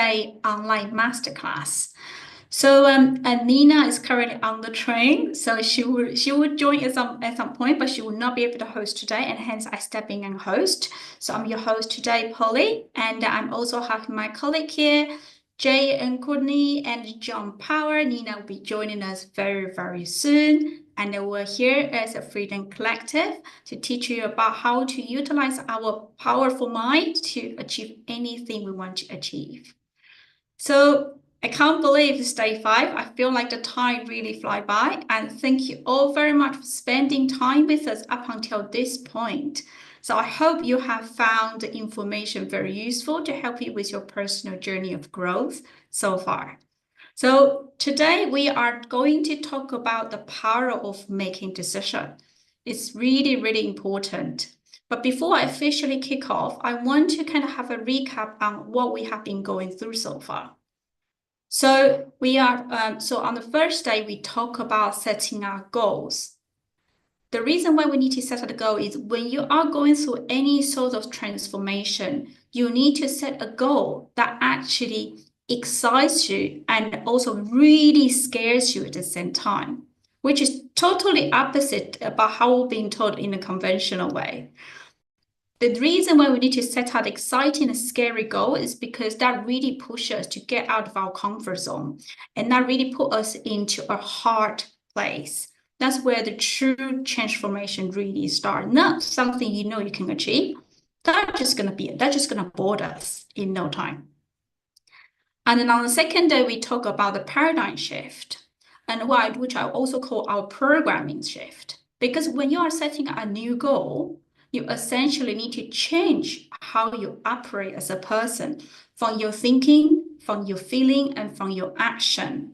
day online masterclass. So Nina is currently on the train, so she will join at some point, but she will not be able to host today, and hence I step in and host. So I'm your host today, Polly, and I'm also having my colleague here, Jaiye and Cordory and John Power. Nina will be joining us very, very soon. And we're here as a Freedom Collective to teach you about how to utilize our powerful mind to achieve anything we want to achieve. So I can't believe it's day 5. I feel like the time really fly by. And thank you all very much for spending time with us up until this point. So I hope you have found the information very useful to help you with your personal journey of growth so far. So today we are going to talk about the power of making decisions. It's really, really important. But before I officially kick off, I want to kind of have a recap on what we have been going through so far. So we are so on the first day, we talk about setting our goals. The reason why we need to set a goal is when you are going through any sort of transformation, you need to set a goal that actually excites you and also really scares you at the same time, which is totally opposite about how we're being taught in a conventional way. The reason why we need to set out exciting and scary goal is because that really pushes us to get out of our comfort zone, and that really put us into a hard place. That's where the true transformation really starts. Not something you know you can achieve. That's just going to board us in no time. And then on the second day, we talk about the paradigm shift, and which I also call our programming shift. Because when you are setting a new goal, you essentially need to change how you operate as a person, from your thinking, from your feeling, and from your action,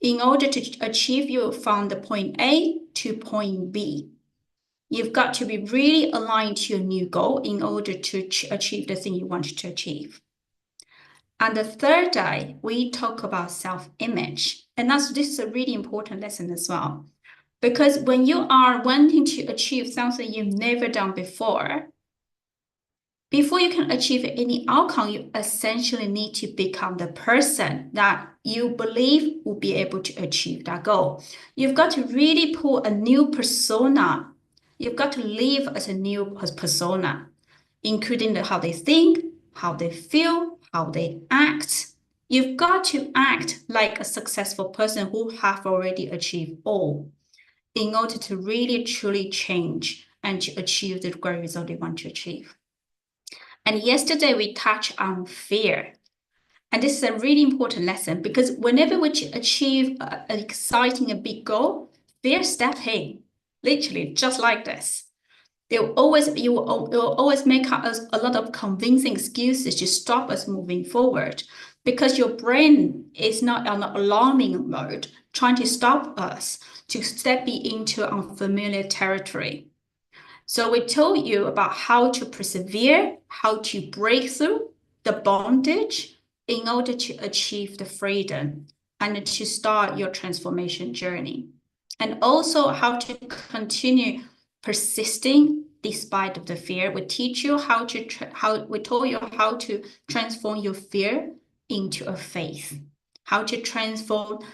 in order to achieve you from the point A to point B. You've got to be really aligned to your new goal in order to achieve the thing you want to achieve. On the third day, we talk about self-image. And this is a really important lesson as well. Because when you are wanting to achieve something you've never done before you can achieve any outcome, you essentially need to become the person that you believe will be able to achieve that goal. You've got to really put a new persona. You've got to live as a new persona, including how they think, how they feel, how they act. You've got to act like a successful person who have already achieved all, in order to really truly change and to achieve the great result you want to achieve. And yesterday we touched on fear. And this is a really important lesson, because whenever we achieve an exciting, a big goal, fear steps in, literally just like this. You will always make us a lot of convincing excuses to stop us moving forward, because your brain is not on alarming mode, trying to stop us to step into unfamiliar territory. So we told you about how to persevere, how to break through the bondage in order to achieve the freedom and to start your transformation journey. And also how to continue persisting despite of the fear. We teach you we told you how to transform your fear into a faith, how to transform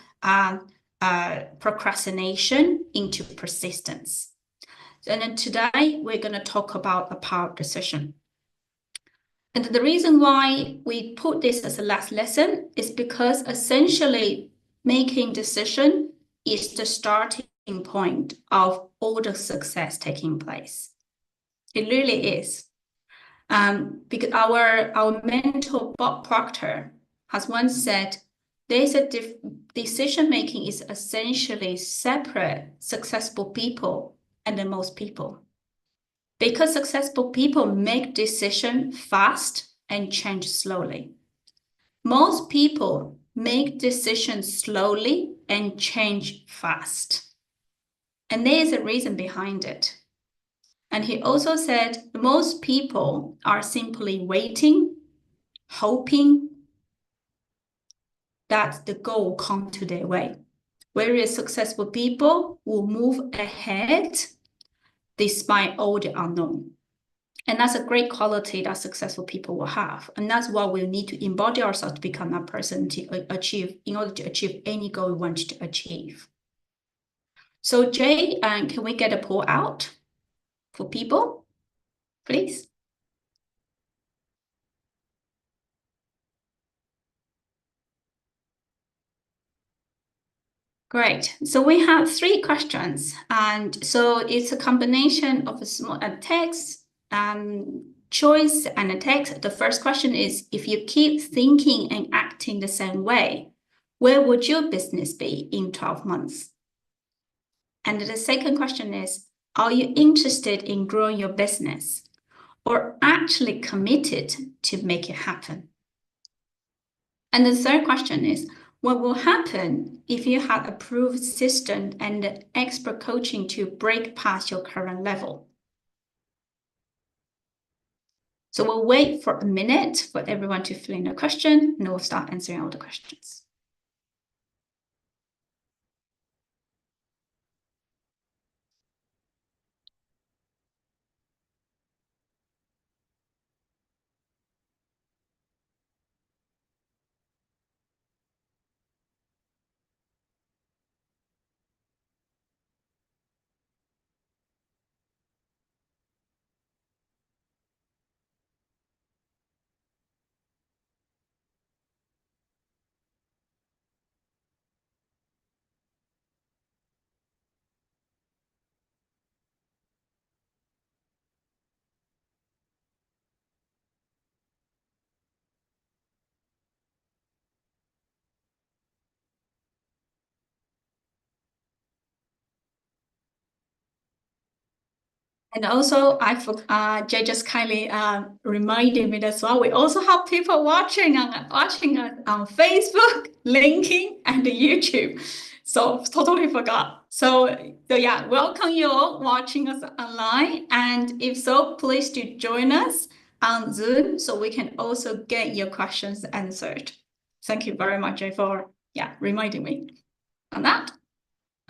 procrastination into persistence. And then today we're going to talk about a power of decision. And the reason why we put this as a last lesson is because essentially making decision is the starting point of all the success taking place. It really is. Because our mentor Bob Proctor has once said, there's a decision making is essentially separate successful people and the most people. Because successful people make decisions fast and change slowly. Most people make decisions slowly and change fast. And there is a reason behind it. And he also said most people are simply waiting, hoping that the goal will come to their way. Whereas successful people will move ahead despite all the unknown. And that's a great quality that successful people will have. And that's what we need to embody ourselves to become that person to achieve, in order to achieve any goal we want to achieve. So Jay, can we get a poll out for people, please? Great. So we have 3 questions. And so it's a combination of a small text, choice and a text. The first question is, if you keep thinking and acting the same way, where would your business be in 12 months? And the second question is, are you interested in growing your business or actually committed to make it happen? And the third question is, what will happen if you have a proven system and expert coaching to break past your current level? So we'll wait for a minute for everyone to fill in the question, and we'll start answering all the questions. And also, Jay just kindly reminded me as well. We also have people watching us on Facebook, LinkedIn, and YouTube. So totally forgot. So yeah, welcome you all watching us online. And if so, please do join us on Zoom so we can also get your questions answered. Thank you very much, Jay, for reminding me on that.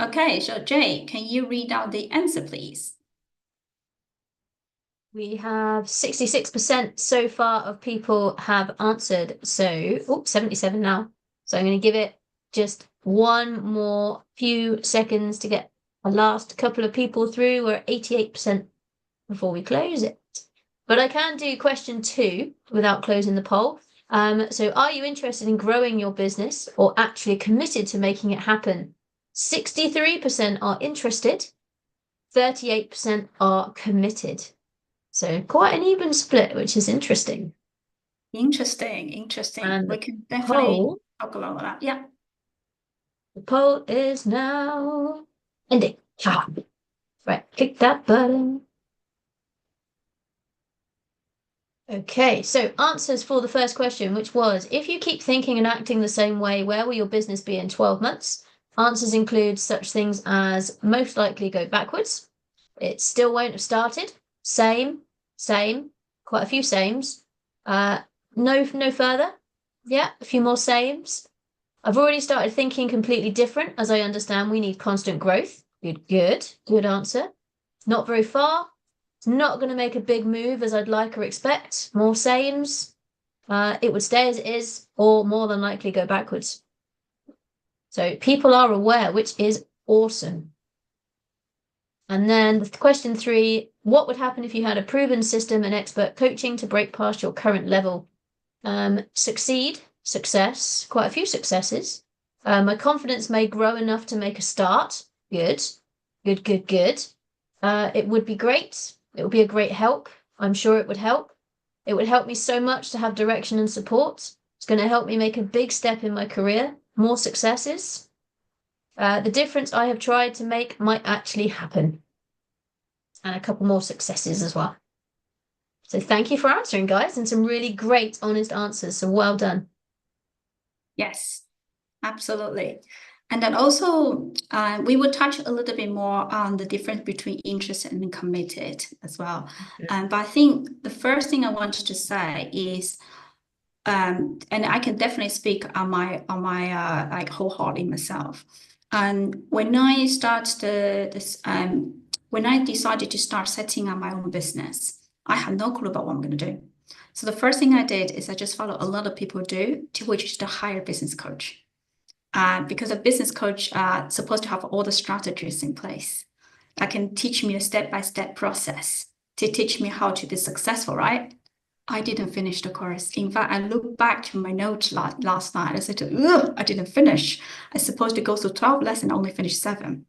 Okay, so Jay, can you read out the answer, please? We have 66% so far of people have answered. So, 77 now. So I'm going to give it just one more few seconds to get a last couple of people through. We're at 88% before we close it. But I can do question 2 without closing the poll. So are you interested in growing your business or actually committed to making it happen? 63% are interested, 38% are committed. So quite an even split, which is interesting. Interesting. And we can definitely talk about that. Yeah. The poll is now ending. Right, click that button. Okay, so answers for the first question, which was, if you keep thinking and acting the same way, where will your business be in 12 months? Answers include such things as most likely go backwards. It still won't have started. Same, quite a few sames. No further. Yeah, a few more sames. I've already started thinking completely different, as I understand we need constant growth. Good answer. Not very far. It's not going to make a big move as I'd like or expect. More sames. It would stay as it is, or more than likely go backwards. So people are aware, which is awesome. And then question 3, what would happen if you had a proven system and expert coaching to break past your current level? Success, quite a few successes. My confidence may grow enough to make a start. Good. It would be great. It would be a great help. I'm sure it would help. It would help me so much to have direction and support. It's going to help me make a big step in my career. More successes. The difference I have tried to make might actually happen. And a couple more successes as well. So thank you for answering, guys, and some really great, honest answers. So well done. Yes, absolutely. And then also, we will touch a little bit more on the difference between interested and committed as well. But I think the first thing I wanted to say is, and I can definitely speak on my like wholeheartedly myself. When I decided to start setting up my own business, I had no clue about what I'm going to do. So the first thing I did is I just followed a lot of people do, to which is to hire a business coach. Because a business coach supposed to have all the strategies in place that can teach me a step-by-step process to teach me how to be successful, right? I didn't finish the course. In fact, I looked back to my notes last night. I said, ugh, I didn't finish. I supposed to go through 12 lessons, only finish 7.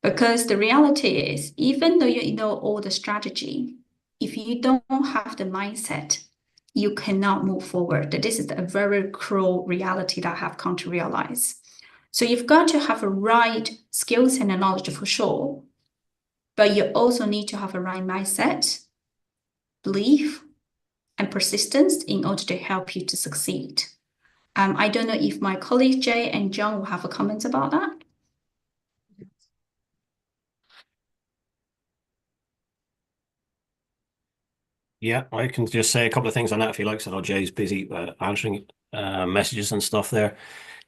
Because the reality is, even though you know all the strategy, if you don't have the mindset, you cannot move forward. This is a very cruel reality that I have come to realize. So you've got to have a right skills and knowledge for sure, but you also need to have a right mindset, belief, and persistence in order to help you to succeed. I don't know if my colleagues Jay and John will have a comment about that. Yeah, I can just say a couple of things on that if you like. So I know Jay's busy answering messages and stuff there.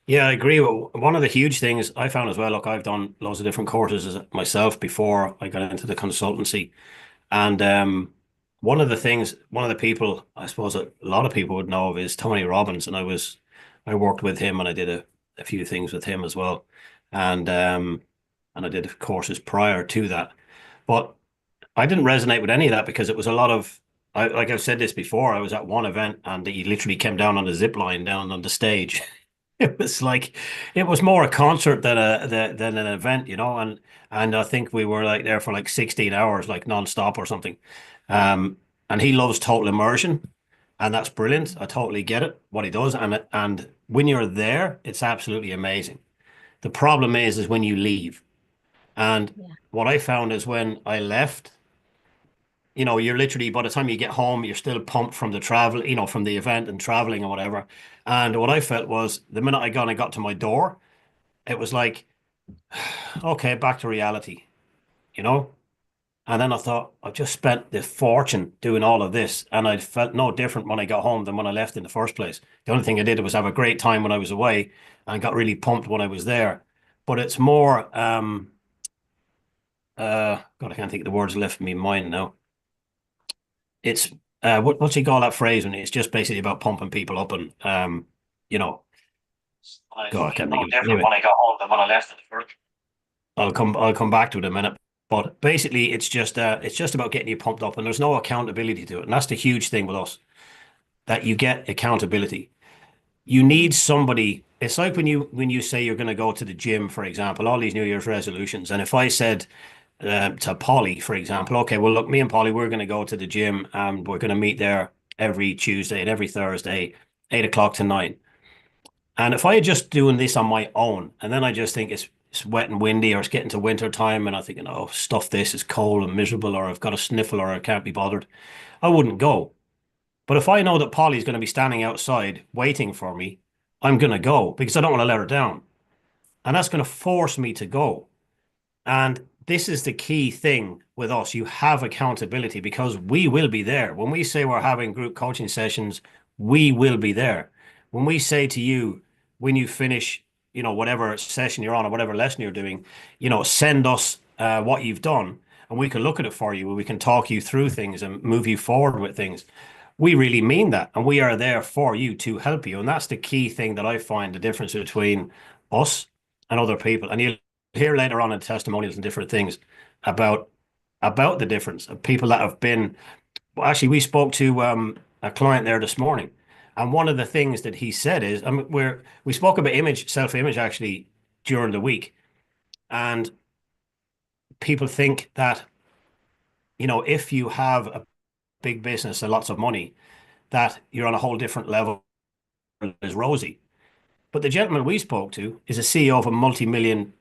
Yeah, I agree. One of the huge things I found as well, look, I've done loads of different courses myself before I got into the consultancy. And one of the people I suppose a lot of people would know of is Tony Robbins. And I worked with him and I did a few things with him as well. And I did courses prior to that. But I didn't resonate with any of that because it was a lot of, like I've said this before, I was at one event and he literally came down on a zip line down on the stage. It was like it was more a concert than an event, you know, and I think we were like there for like 16 hours, like nonstop or something. And he loves total immersion, and that's brilliant. I totally get it, what he does, and when you're there, it's absolutely amazing. The problem is when you leave. And Yeah. what I found is when I left, you know, you're literally, by the time you get home, you're still pumped from the travel, you know, from the event and traveling or whatever. And what I felt was the minute I got to my door, it was like, okay, back to reality, you know? And then I thought, I've just spent this fortune doing all of this, and I felt no different when I got home than when I left in the first place. The only thing I did was have a great time when I was away and got really pumped when I was there. But it's more, God, I can't think of the words left in my mind now. It's what's he call that phrase when it's just basically about pumping people up and you know, God, I can't think of it. Anyway, when I got home than when I left it first. I'll come back to it in a minute. But basically it's just about getting you pumped up and there's no accountability to it. And that's the huge thing with us, that you get accountability. You need somebody. It's like when you say you're going to go to the gym, for example, all these New Year's resolutions. And if I said to Polly, for example, okay, well, look, me and Polly, we're going to go to the gym and we're going to meet there every Tuesday and every Thursday, 8 o'clock to 9. And if I had just doing this on my own, and then I just think it's wet and windy or it's getting to winter time and I'm thinking, oh, stuff this, is cold and miserable, or I've got a sniffle or I can't be bothered, I wouldn't go. But if I know that Polly's going to be standing outside waiting for me, I'm going to go because I don't want to let her down. And that's going to force me to go. And this is the key thing with us. You have accountability because we will be there. When we say we're having group coaching sessions, we will be there. When we say to you, when you finish, you know, whatever session you're on or whatever lesson you're doing, you know, send us what you've done and we can look at it for you and we can talk you through things and move you forward with things. We really mean that. And we are there for you to help you. And that's the key thing that I find the difference between us and other people. And you'll hear later on in testimonials and different things about the difference of people that have been. Well, actually, we spoke to a client there this morning, and one of the things that he said is, I mean, we spoke about self-image actually during the week, and people think that, you know, if you have a big business and lots of money, that you're on a whole different level as Rosie. But the gentleman we spoke to is a CEO of a multi-million.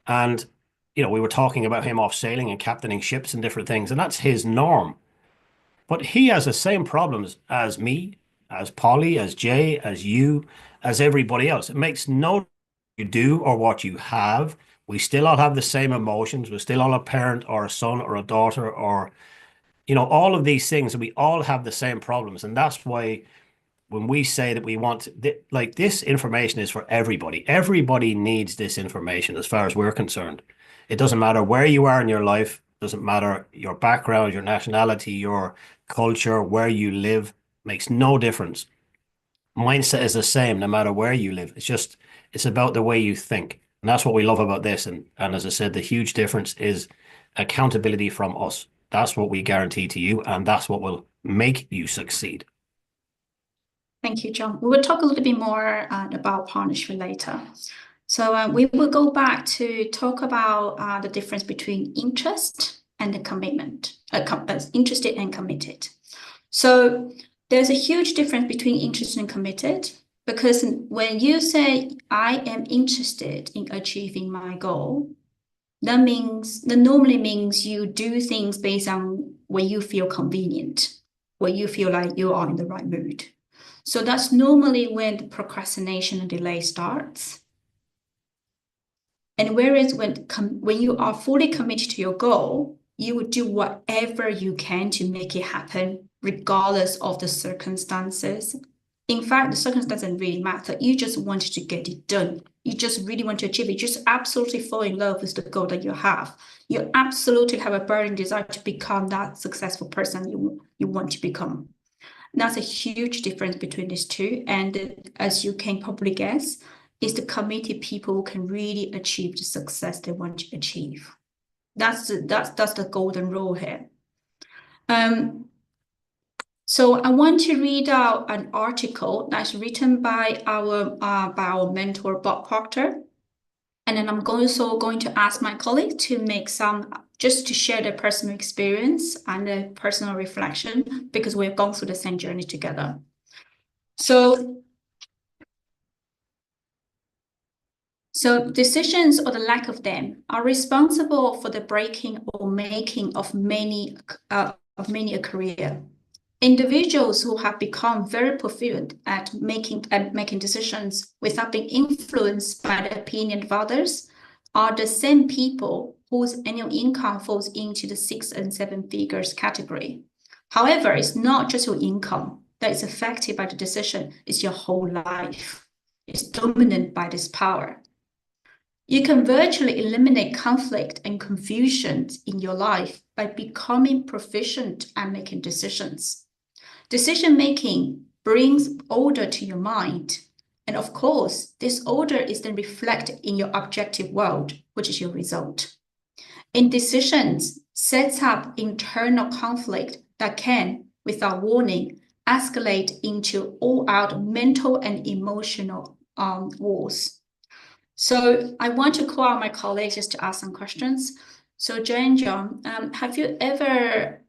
And, you know, we were talking about him off sailing and captaining ships and different things, and that's his norm. But he has the same problems as me, as Polly, as Jay, as you, as everybody else. It makes no you do or what you have. We still all have the same emotions. We're still all a parent or a son or a daughter or, you know, all of these things, and we all have the same problems. And that's why when we say that we want like this information is for everybody. Everybody needs this information as far as we're concerned. It doesn't matter where you are in your life, Doesn't matter your background, your nationality, your culture, where you live, makes no difference. Mindset is the same no matter where you live. It's about the way you think. And that's what we love about this. And as I said, the huge difference is accountability from us. That's what we guarantee to you, and that's what will make you succeed. Thank you, John. We will talk a little bit more about partnership later. So we will go back to talk about the difference between interest and the commitment, interested and committed. So there's a huge difference between interested and committed, because when you say, I am interested in achieving my goal, that normally means you do things based on when you feel convenient, when you feel like you are in the right mood. So that's normally when the procrastination and delay starts. And whereas when you are fully committed to your goal, you will do whatever you can to make it happen, regardless of the circumstances. In fact, the circumstances doesn't really matter. You just wanted to get it done. You just really want to achieve it. You just absolutely fall in love with the goal that you have. You absolutely have a burning desire to become that successful person you want to become. That's a huge difference between these two. And as you can probably guess, is the committed people who can really achieve the success they want to achieve. That's the golden rule here. So I want to read out an article that's written by our mentor, Bob Proctor. And then I'm also going to ask my colleagues to make just to share their personal experience and their personal reflection, because we've gone through the same journey together. So decisions, or the lack of them, are responsible for the breaking or making of many a career. Individuals who have become very proficient at making decisions without being influenced by the opinion of others are the same people whose annual income falls into the 6 and 7 figures category. However, it's not just your income that is affected by the decision, it's your whole life. It's dominant by this power. You can virtually eliminate conflict and confusion in your life by becoming proficient at making decisions. Decision-making brings order to your mind. And of course, this order is then reflected in your objective world, which is your result. Indecisions sets up internal conflict that can, without warning, escalate into all-out mental and emotional wars. So I want to call out my colleagues just to ask some questions. So Jaiye and John, have you ever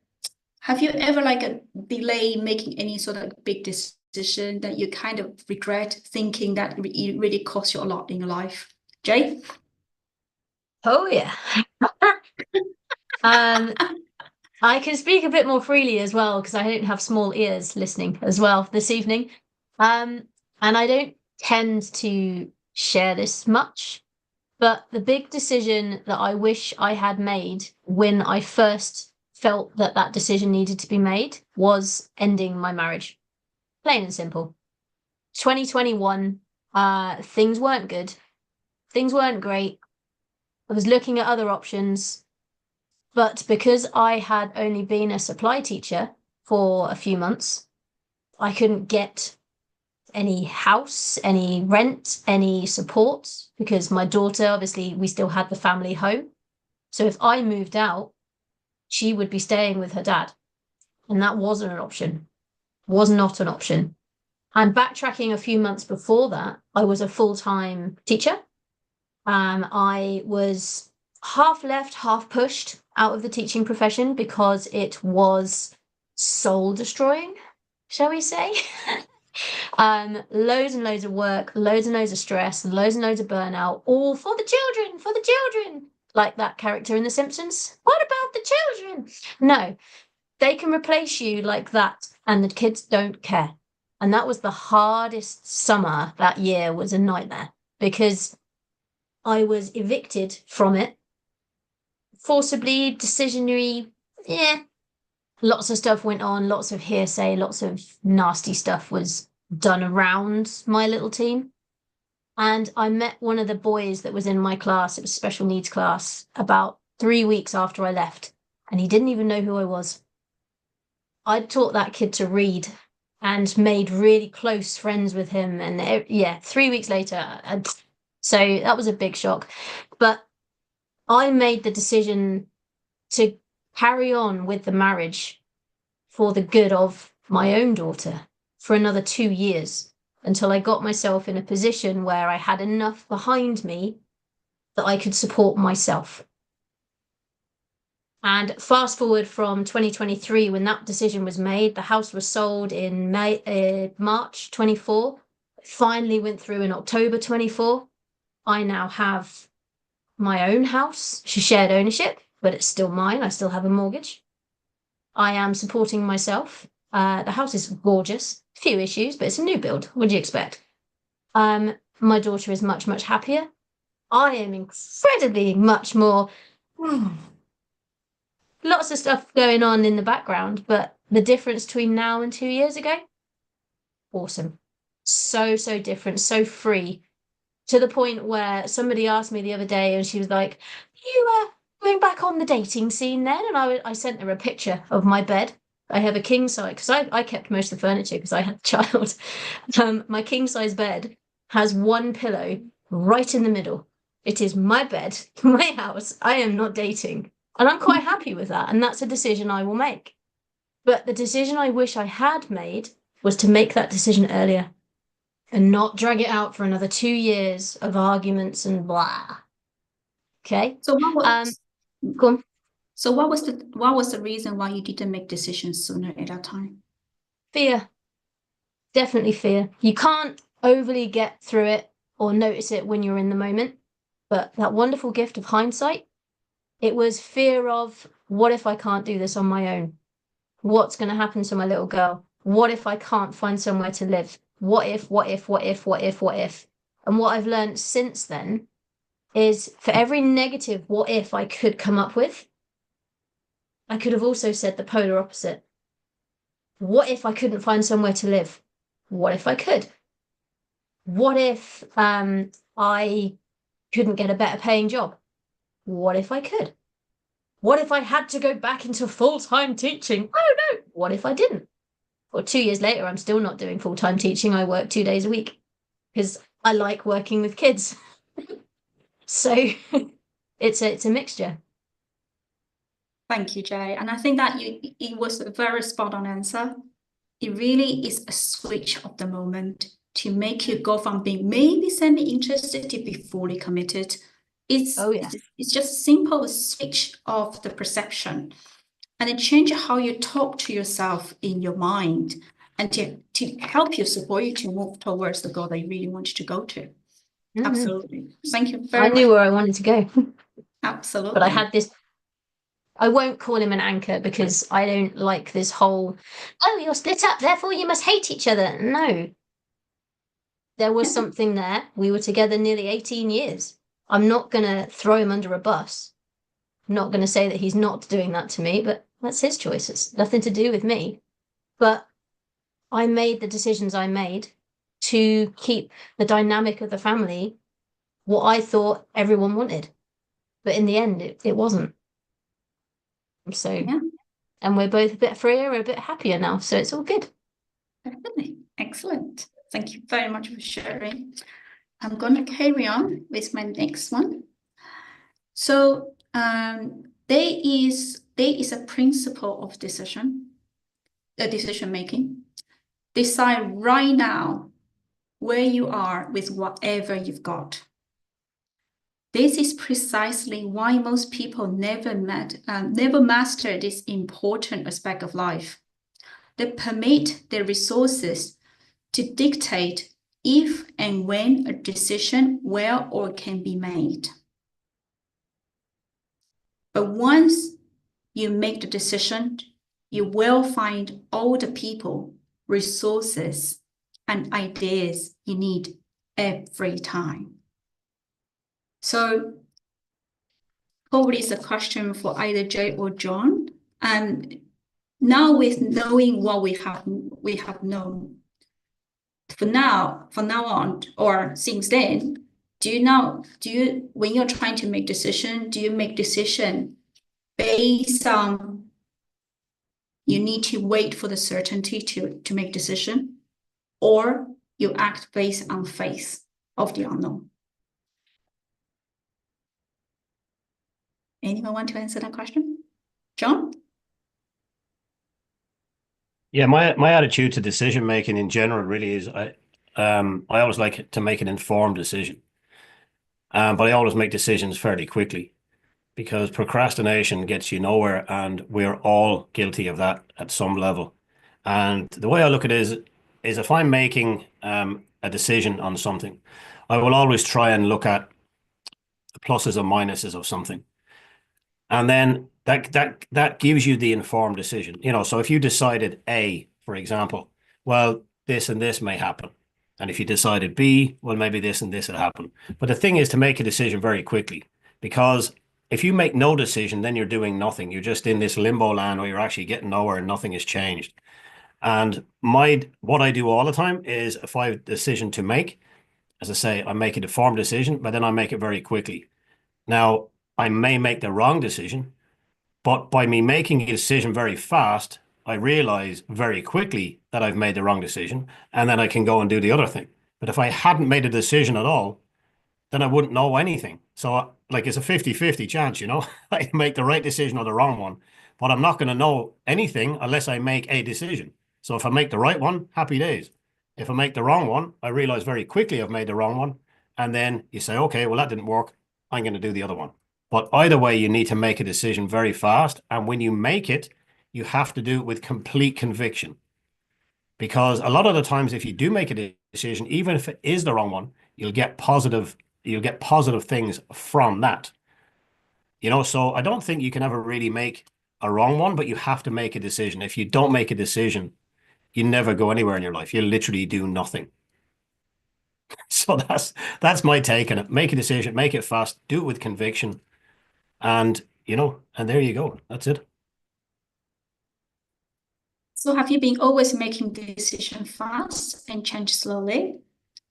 like delay making any sort of big decision that you kind of regret, thinking that it really cost you a lot in your life? Jaiye? Oh yeah. I can speak a bit more freely as well, because I don't have small ears listening as well this evening. And I don't tend to share this much, but the big decision that I wish I had made when I first felt that decision needed to be made was ending my marriage. Plain and simple. 2021, things weren't good. Things weren't great. I was looking at other options, but because I had only been a supply teacher for a few months, I couldn't get any house, any rent, any support, because my daughter, obviously, we still had the family home. So if I moved out, she would be staying with her dad. And that wasn't an option, was not an option. And backtracking a few months before that, I was a full-time teacher. I was half left, half pushed out of the teaching profession because it was soul destroying, shall we say? Loads and loads of work, loads and loads of stress, and loads of burnout, all for the children, like that character in The Simpsons. What about the children? No, they can replace you like that, and the kids don't care. And that was the hardest summer that year, was a nightmare, because I was evicted from it, forcibly, decisionary, lots of stuff went on, lots of hearsay, lots of nasty stuff was done around my little team. And I met one of the boys that was in my class, it was a special needs class, about 3 weeks after I left. and he didn't even know who I was. I taught that kid to read and made really close friends with him. And yeah, 3 weeks later, so that was a big shock. But I made the decision to carry on with the marriage for the good of my own daughter for another 2 years until I got myself in a position where I had enough behind me that I could support myself. And fast forward from 2023, when that decision was made, the house was sold in March 24. Finally went through in October 24. I now have my own house. She shared ownership, but it's still mine. I still have a mortgage. I am supporting myself. The house is gorgeous. A few issues, but it's a new build. What do you expect? My daughter is much, much happier. I am incredibly much more... Lots of stuff going on in the background, but the difference between now and 2 years ago, awesome. So different, so free, to the point where somebody asked me the other day and she was like, you are going back on the dating scene then? And I sent her a picture of my bed. I have a king size, because I kept most of the furniture because I had a child. My king size bed has one pillow right in the middle. It is my bed, my house. I am not dating. And I'm quite happy with that. And that's a decision I will make. But the decision I wish I had made was to make that decision earlier and not drag it out for another 2 years of arguments and blah. Okay. So what was, go on. So what was the reason why you didn't make decisions sooner at that time? Fear. Definitely fear. You can't overly get through it or notice it when you're in the moment. But that wonderful gift of hindsight, it was fear of, what if I can't do this on my own? What's going to happen to my little girl? What if I can't find somewhere to live? What if? And what I've learned since then is, for every negative what if I could come up with, I could have also said the polar opposite. What if I couldn't find somewhere to live? What if I could? What if I couldn't get a better paying job? What if I could? What if I had to go back into full-time teaching? I don't know. What if I didn't? Or 2 years later, I'm still not doing full-time teaching. I work 2 days a week because I like working with kids. So it's a mixture. Thank you, Jay. And I think that it was a very spot on answer. It really is a switch of the moment to make you go from being maybe semi-interested to be fully committed. It's just simple a switch of the perception, and it changes how you talk to yourself in your mind, and to help you, support you to move towards the goal that you really want to go to. Absolutely. Thank you very much. I knew where I wanted to go. Absolutely. But I had this, I won't call him an anchor because I don't like this whole, oh, you're split up, therefore you must hate each other. No. There was something there. We were together nearly 18 years. I'm not going to throw him under a bus. I'm not going to say that he's not doing that to me, but that's his choice. It's nothing to do with me. But I made the decisions I made to keep the dynamic of the family what I thought everyone wanted. But in the end, it wasn't. So, yeah. And we're both a bit freer, we're a bit happier now. So it's all good. Definitely. Excellent. Thank you very much for sharing. I'm going to carry on with my next one. So there is a principle of decision making. Decide right now where you are with whatever you've got. This is precisely why most people never master this important aspect of life. They permit their resources to dictate if and when a decision will or can be made. But once you make the decision, you will find all the people, resources, and ideas you need every time. So probably it's a question for either Jay or John. And now with knowing what we have known, from now on, or since then, when you're trying to make decision, do you make decision based on you need to wait for the certainty to make decision, or you act based on faith of the unknown? Anyone want to answer that question? John? Yeah, my attitude to decision making in general really is I always like to make an informed decision. But I always make decisions fairly quickly because procrastination gets you nowhere, and we're all guilty of that at some level. And the way I look at it is if I'm making a decision on something, I will always try and look at the pluses and minuses of something. And then that gives you the informed decision. So if you decided A, for example, well, this and this may happen. And if you decided B, well, maybe this and this will happen. But the thing is to make a decision very quickly, because if you make no decision, then you're doing nothing. You're just in this limbo land where you're actually getting nowhere and nothing has changed. And what I do all the time is if I have a decision to make, as I say, I make an informed decision, but then I make it very quickly. Now, I may make the wrong decision, but by me making a decision very fast, I realize very quickly that I've made the wrong decision, and then I can go and do the other thing. But if I hadn't made a decision at all, then I wouldn't know anything. So it's a 50-50 chance, I make the right decision or the wrong one, but I'm not going to know anything unless I make a decision. So if I make the right one, happy days. If I make the wrong one, I realize very quickly I've made the wrong one. And then you say, okay, well, that didn't work. I'm going to do the other one. But either way, you need to make a decision very fast. And when you make it, you have to do it with complete conviction. Because a lot of the times, if you do make a decision, even if it is the wrong one, you'll get positive things from that. So I don't think you can ever really make a wrong one, but you have to make a decision. If you don't make a decision, you never go anywhere in your life. You literally do nothing. So that's my take on it. Make a decision, make it fast, do it with conviction. And there you go. That's it. So have you been always making decision fast and change slowly?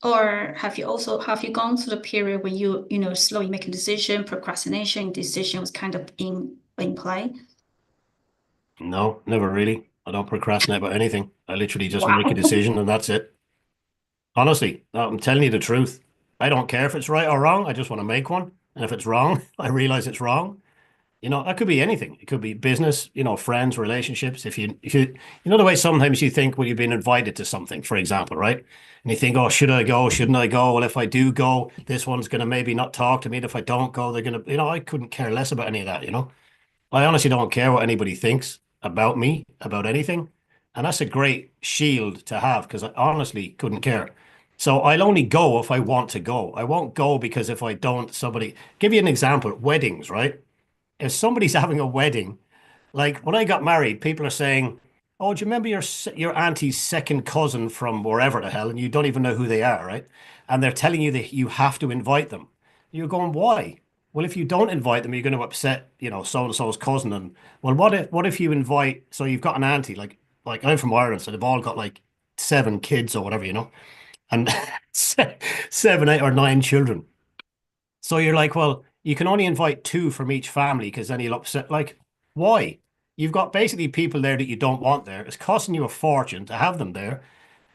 Or have you gone through the period when you slowly making decision, procrastination, decision was kind of in play? No, never really. I don't procrastinate about anything. I literally just Wow. make a decision and that's it. Honestly, I'm telling you the truth. I don't care if it's right or wrong. I just want to make one. And if it's wrong, I realize it's wrong. That could be anything. It could be business, friends, relationships. If you the way sometimes you think, well, you've been invited to something, for example, right? And you think, oh, should I go? Shouldn't I go? Well, if I do go, this one's going to maybe not talk to me. And if I don't go, they're going to, I couldn't care less about any of that, I honestly don't care what anybody thinks about me, about anything. And that's a great shield to have because I honestly couldn't care. So I'll only go if I want to go. I won't go because if I don't, give you an example, weddings, right? If somebody's having a wedding, like when I got married, people are saying, oh, do you remember your auntie's second cousin from wherever the hell, and you don't even know who they are, right? And they're telling you that you have to invite them. You're going, why? Well, if you don't invite them, you're going to upset, so-and-so's cousin. And well, what if you invite, so you've got an auntie, like I'm from Ireland, so they've all got like 7 kids or whatever, and 7, 8 or 9 children. So you're like, well, you can only invite 2 from each family because then you'll upset. Like, why? You've got basically people there that you don't want there. It's costing you a fortune to have them there.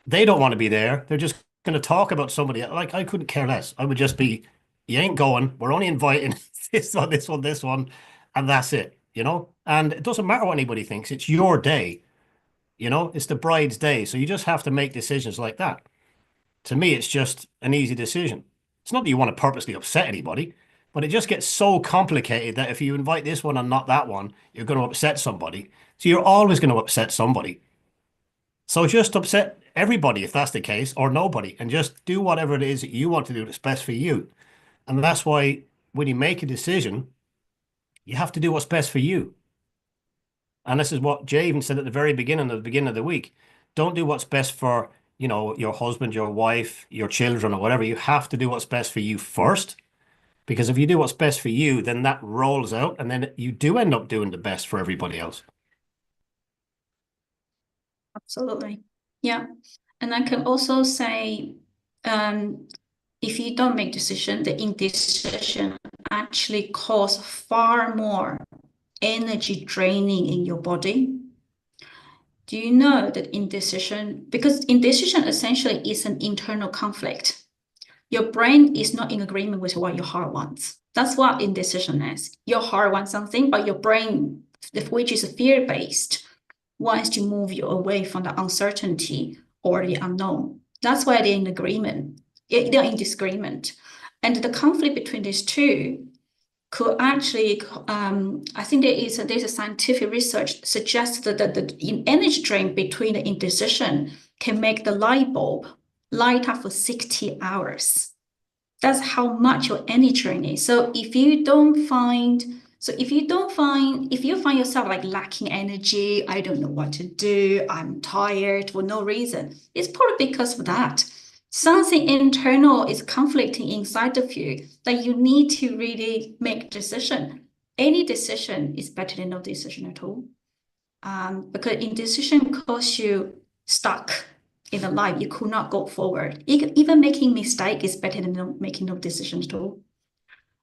They don't want to be there. They're just going to talk about somebody. Like, I couldn't care less. I would just be, you ain't going. We're only inviting this one, this one, this one, and that's it, And it doesn't matter what anybody thinks. It's your day, It's the bride's day. So you just have to make decisions like that. To me, it's just an easy decision. It's not that you want to purposely upset anybody, but it just gets so complicated that if you invite this one and not that one, you're going to upset somebody. So you're always going to upset somebody. So just upset everybody if that's the case, or nobody, and just do whatever it is that you want to do that's best for you. And that's why when you make a decision, you have to do what's best for you. And this is what Jaiye even said at the beginning of the week. Don't do what's best for your husband, your wife, your children, or whatever. You have to do what's best for you first, because if you do what's best for you, then that rolls out, and then you do end up doing the best for everybody else. Absolutely. Yeah. And I can also say, if you don't make decision, the indecision actually cause far more energy draining in your body. Do you know that indecision, because indecision essentially is an internal conflict. Your brain is not in agreement with what your heart wants. That's what indecision is. Your heart wants something, but your brain, which is fear-based, wants to move you away from the uncertainty or the unknown. That's why they're in agreement. They're in disagreement. And the conflict between these two could actually, I think there's a scientific research suggests that the energy drain between the indecision can make the light bulb light up for 60 hours. That's how much your energy drain is. So if you find yourself like lacking energy, I don't know what to do, I'm tired for no reason, it's probably because of that. Something internal is conflicting inside of you that you need to really make a decision. Any decision is better than no decision at all. Because indecision causes you stuck in the life. You could not go forward. Even making mistake is better than making no decision at all.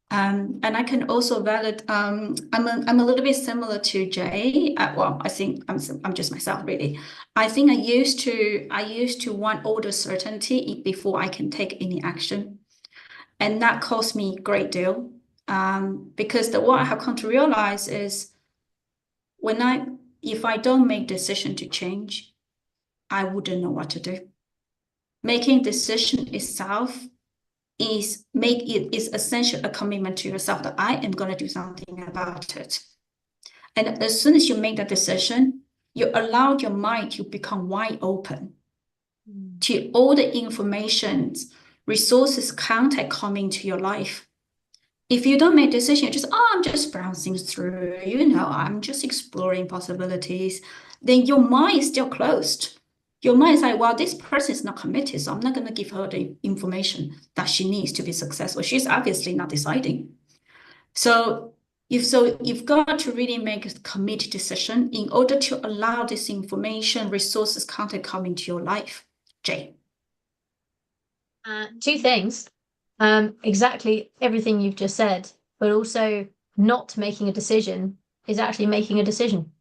And I can also validate. I'm a little bit similar to Jaiye. Well, I think I'm just myself really. I think I used to want all the certainty before I can take any action, and that cost me a great deal. Because what I have come to realize is if I don't make decision to change, I wouldn't know what to do. Making decision itself is essentially a commitment to yourself that I am going to do something about it. And as soon as you make that decision, you allow your mind to become wide open to all the information, resources, content coming to your life. If you don't make decision, I'm just browsing through, I'm just exploring possibilities, then your mind is still closed. Your mind is like, well, this person is not committed, so I'm not going to give her the information that she needs to be successful. She's obviously not deciding. So you've got to really make a committed decision in order to allow this information, resources, content come into your life. Jay. Two things. Exactly everything you've just said, but also not making a decision is actually making a decision.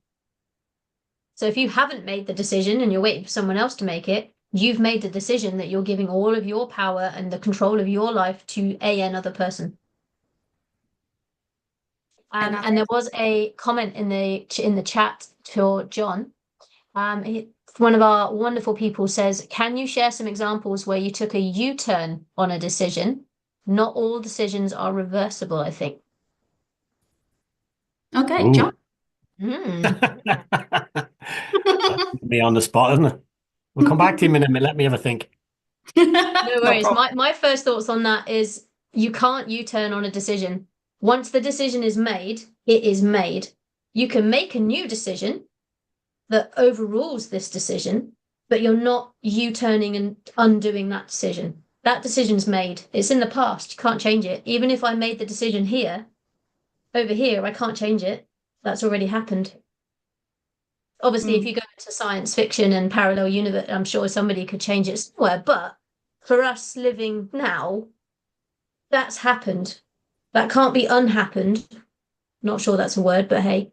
So if you haven't made the decision and you're waiting for someone else to make it, you've made the decision that you're giving all of your power and the control of your life to another person. And there was a comment in the chat to John. One of our wonderful people says, can you share some examples where you took a U-turn on a decision? Not all decisions are reversible, I think. Okay, Ooh. John. That's me on the spot, isn't it? We'll come back to you in a minute. Let me have a think. No worries. My first thoughts on that is you can't U-turn on a decision. Once the decision is made, it is made. You can make a new decision that overrules this decision, but you're not U-turning and undoing that decision. That decision's made. It's in the past. You can't change it. Even if I made the decision over here, I can't change it. That's already happened. Obviously, if you go into science fiction and parallel universe, I'm sure somebody could change it somewhere. But for us living now, that's happened. That can't be unhappened. Not sure that's a word, but hey.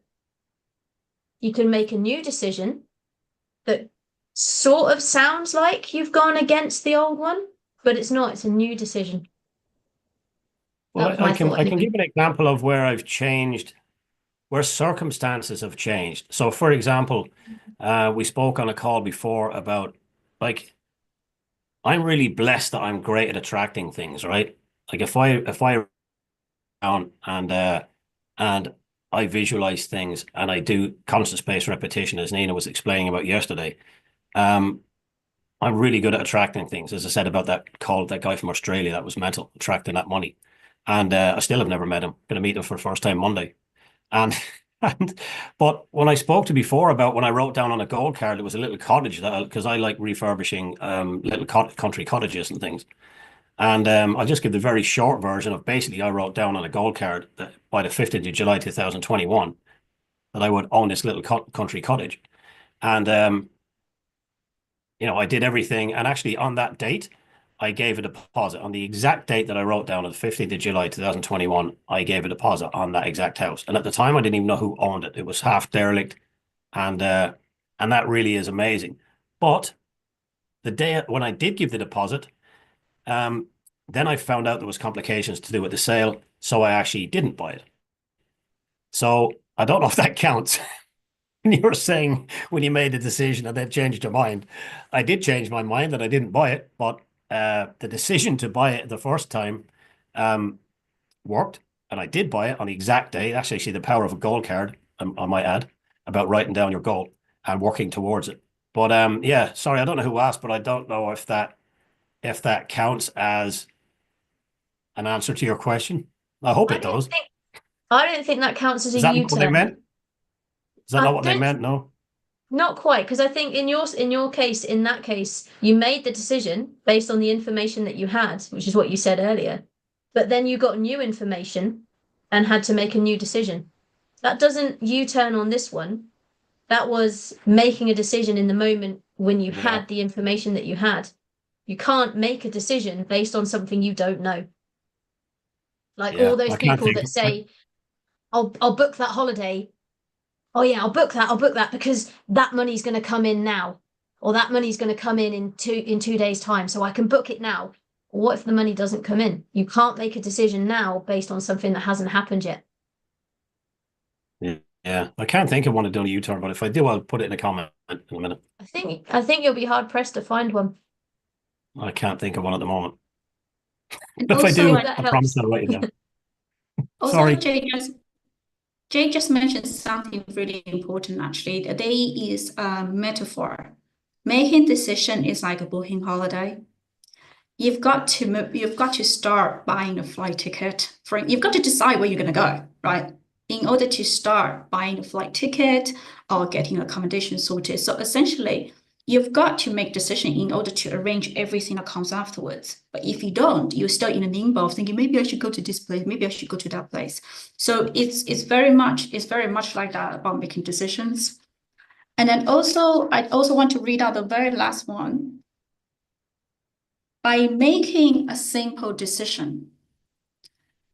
You can make a new decision that sort of sounds like you've gone against the old one, but it's not. It's a new decision. Well, I can give an example of where I've changed, where circumstances have changed. So, for example, we spoke on a call before about, like, I'm really blessed that I'm great at attracting things, right? Like if I down and I visualize things and I do constant space repetition, as Nina was explaining about yesterday, I'm really good at attracting things. As I said about that guy from Australia, that was mental, attracting that money. And I still have never met him. Going to meet him for the first time Monday. But when I spoke to before about when I wrote down on a gold card, it was a little cottage because I like refurbishing little country cottages and things. And I'll just give the very short version of basically I wrote down on a gold card that by the 15th of July 2021 that I would own this little country cottage. And I did everything. And actually on that date, I gave a deposit on the exact date that I wrote down, on the 15th of July 2021. I gave a deposit on that exact house, and at the time I didn't even know who owned it. It was half derelict, and that really is amazing. But the day when I did give the deposit, then I found out there was complications to do with the sale, so I actually didn't buy it. So I don't know if that counts. You were saying when you made the decision and then changed your mind. I did change my mind and I didn't buy it, but the decision to buy it the first time worked, and I did buy it on the exact day. That's actually the power of a goal card, I might add, about writing down your goal and working towards it. But yeah, sorry, I don't know who asked, but I don't know if that counts as an answer to your question. I hope it does. I don't think that counts as a Is that not what they U-turn. meant? Is that not what they meant? No. Not quite, because I think in your case, in that case, you made the decision based on the information that you had, which is what you said earlier. But then you got new information and had to make a new decision. That doesn't U-turn on this one. That was making a decision in the moment when you had the information that you had. You can't make a decision based on something you don't know. Like all those people that say, I'll book that holiday. Oh yeah, I'll book that because that money's going to come in now, or that money's going to come in 2 days' time, so I can book it now. What if the money doesn't come in? You can't make a decision now based on something that hasn't happened yet. Yeah, I can't think of one to do a U-turn, but if I do, I'll put it in a comment in a minute. I think you'll be hard pressed to find one. I can't think of one at the moment. And But if I do, that I promise I'll write it down. Also, Sorry. Jay just mentioned something really important, actually. The day is a metaphor. Making decision is like a booking holiday. You've got to start buying a flight ticket. You've got to decide where you're going to go, right? In order to start buying a flight ticket or getting accommodation sorted. So essentially, you've got to make decision in order to arrange everything that comes afterwards. But if you don't, you're still in a limbo of thinking, maybe I should go to this place, maybe I should go to that place. So it's very much like that about making decisions. And then also, I also want to read out the very last one. By making a simple decision,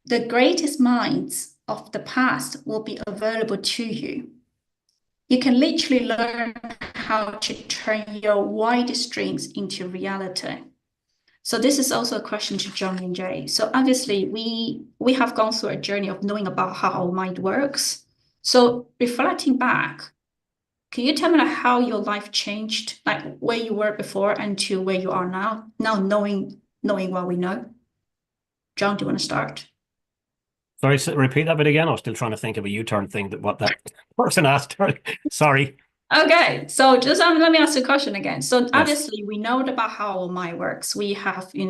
the greatest minds of the past will be available to you. You can literally learn how to turn your wildest dreams into reality. So this is also a question to John and Jay. So obviously we have gone through a journey of knowing about how our mind works. So reflecting back, can you tell me how your life changed, like where you were before and to where you are now knowing what we know? John, do you want to start? Sorry, repeat that bit again. I was still trying to think of a U-turn thing that what that person asked. Sorry. Okay, so just let me ask the question again. So obviously we know about how our mind works. We have, we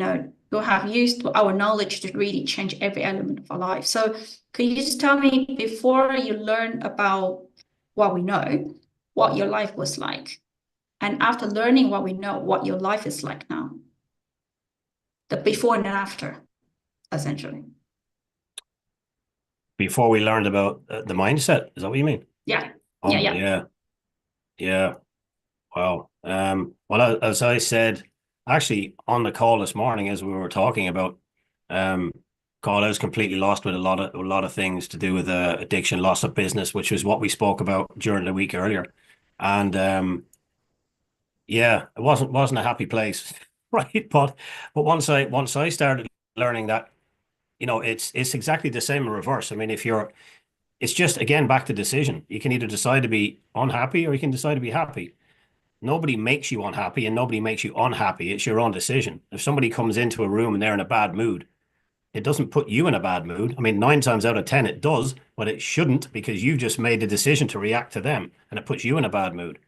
have used our knowledge to really change every element of our life. So could you just tell me, before you learn about what we know, what your life was like? And after learning what we know, what your life is like now? The before and after, essentially. Before we learned about the mindset, is that what you mean? Yeah. Oh, yeah. Wow. Well, as I said, actually on the call this morning, as we were talking about, God, I was completely lost with a lot of things to do with addiction, loss of business, which was what we spoke about during the week earlier. And yeah, it wasn't a happy place, right? But once I started learning that, it's exactly the same in reverse. I mean, it's just, again, back to decision. You can either decide to be unhappy or you can decide to be happy. Nobody makes you unhappy and nobody makes you unhappy. It's your own decision. If somebody comes into a room and they're in a bad mood, it doesn't put you in a bad mood. I mean, 9 times out of 10 it does, but it shouldn't, because you just made the decision to react to them and it puts you in a bad mood.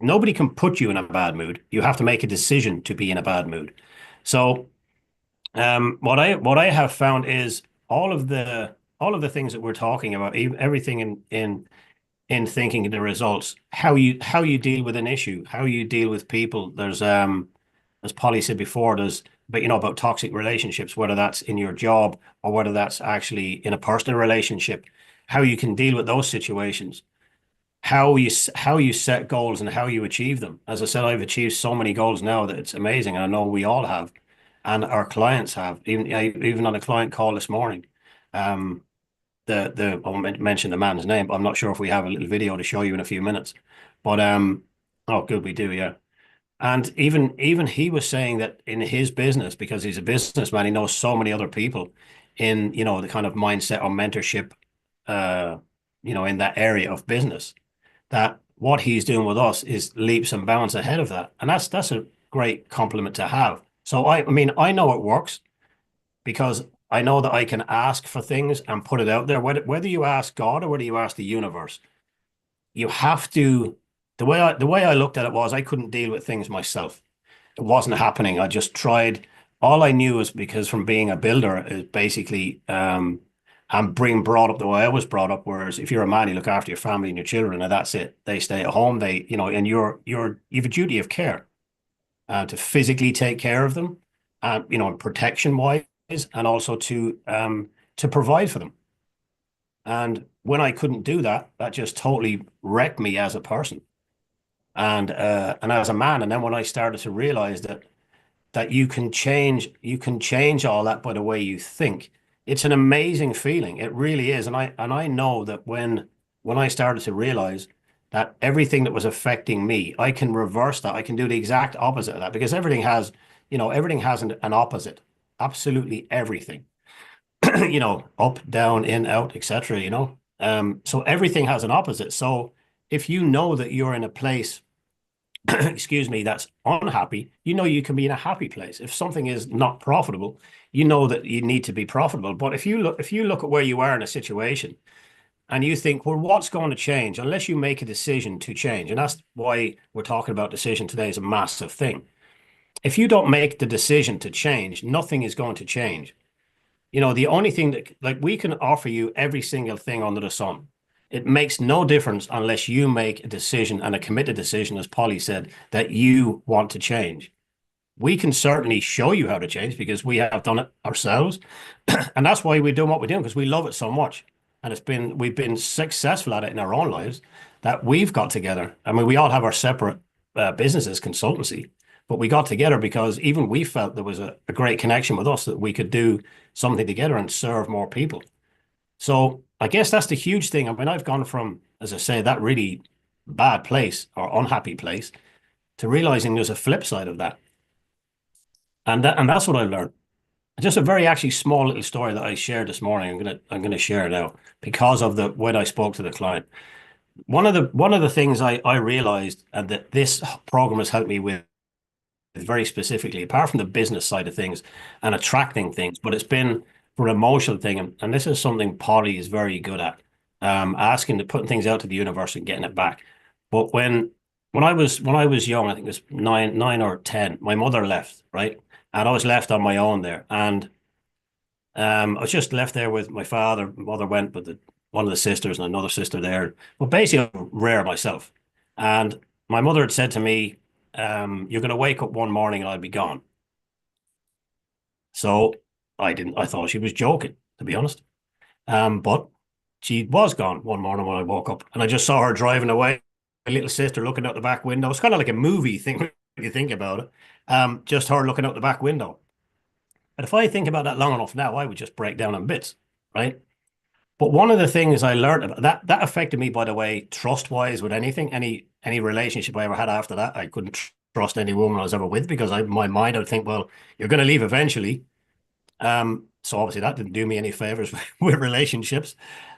Nobody can put you in a bad mood. You have to make a decision to be in a bad mood. So what I have found is all of the things that we're talking about, everything in thinking the results, how you deal with an issue, how you deal with people. There's as Polly said before, about toxic relationships, whether that's in your job or whether that's actually in a personal relationship, how you can deal with those situations, how you set goals and how you achieve them. As I said, I've achieved so many goals now that it's amazing, and I know we all have. and our clients have. Even on a client call this morning, I won't mention the man's name, but I'm not sure if we have a little video to show you in a few minutes. But oh, good, we do, yeah. And even he was saying that in his business, because he's a businessman, he knows so many other people in, the kind of mindset or mentorship, in that area of business, that what he's doing with us is leaps and bounds ahead of that. And that's a great compliment to have. So I mean, I know it works because I know that I can ask for things and put it out there. Whether you ask God or whether you ask the universe, you have to. The way I looked at it was I couldn't deal with things myself. It wasn't happening. I just tried. All I knew was because from being a builder is basically I'm being brought up the way I was brought up. Whereas if you're a man, you look after your family and your children, and that's it. They stay at home. And you have a duty of care to physically take care of them, protection wise, and also to provide for them. And when I couldn't do that, that just totally wrecked me as a person and as a man. And then when I started to realize that you can change all that by the way you think, it's an amazing feeling. It really is. And I know that when I started to realize that everything that was affecting me, I can reverse that. I can do the exact opposite of that, because everything has an opposite. Absolutely everything. Up, down, in, out, etc. So everything has an opposite. So if you know that you're in a place, excuse me, that's unhappy, you can be in a happy place. If something is not profitable, you know that you need to be profitable. But if you look at where you are in a situation and you think, well, what's going to change? Unless you make a decision to change, and that's why we're talking about decision today is a massive thing. If you don't make the decision to change, nothing is going to change. The only thing that, like, we can offer you every single thing under the sun. It makes no difference unless you make a decision, and a committed decision, as Polly said, that you want to change. We can certainly show you how to change because we have done it ourselves. And that's why we're doing what we're doing, because we love it so much. And we've been successful at it in our own lives, that we've got together. I mean, we all have our separate businesses, consultancy, but we got together because even we felt there was a great connection with us, that we could do something together and serve more people. So I guess that's the huge thing. I mean, I've gone from, as I say, that really bad place or unhappy place to realizing there's a flip side of that. And that's what I learned. Just a very actually small little story that I shared this morning. I'm gonna share now because of when I spoke to the client. One of the things I realized, and that this program has helped me with very specifically, apart from the business side of things and attracting things, but it's been for an emotional thing, and this is something Polly is very good at, putting things out to the universe and getting it back. But when I was young, I think it was nine or 10, my mother left, right, and I was left on my own there, and I was just left there with my father. My mother went with one of the sisters and another sister there, but basically rare myself. And my mother had said to me, you're going to wake up one morning and I'll be gone. So I thought she was joking, to be honest. But she was gone one morning when I woke up, and I just saw her driving away. My little sister looking out the back window. It's kind of like a movie thing when you think about it. Just her looking out the back window. But if I think about that long enough now, I would just break down in bits, right? But one of the things I learned about that affected me, by the way, trust-wise, with anything, any relationship I ever had after that, I couldn't trust any woman I was ever with, because my mind, I would think, well, you're going to leave eventually. So obviously that didn't do me any favors with relationships.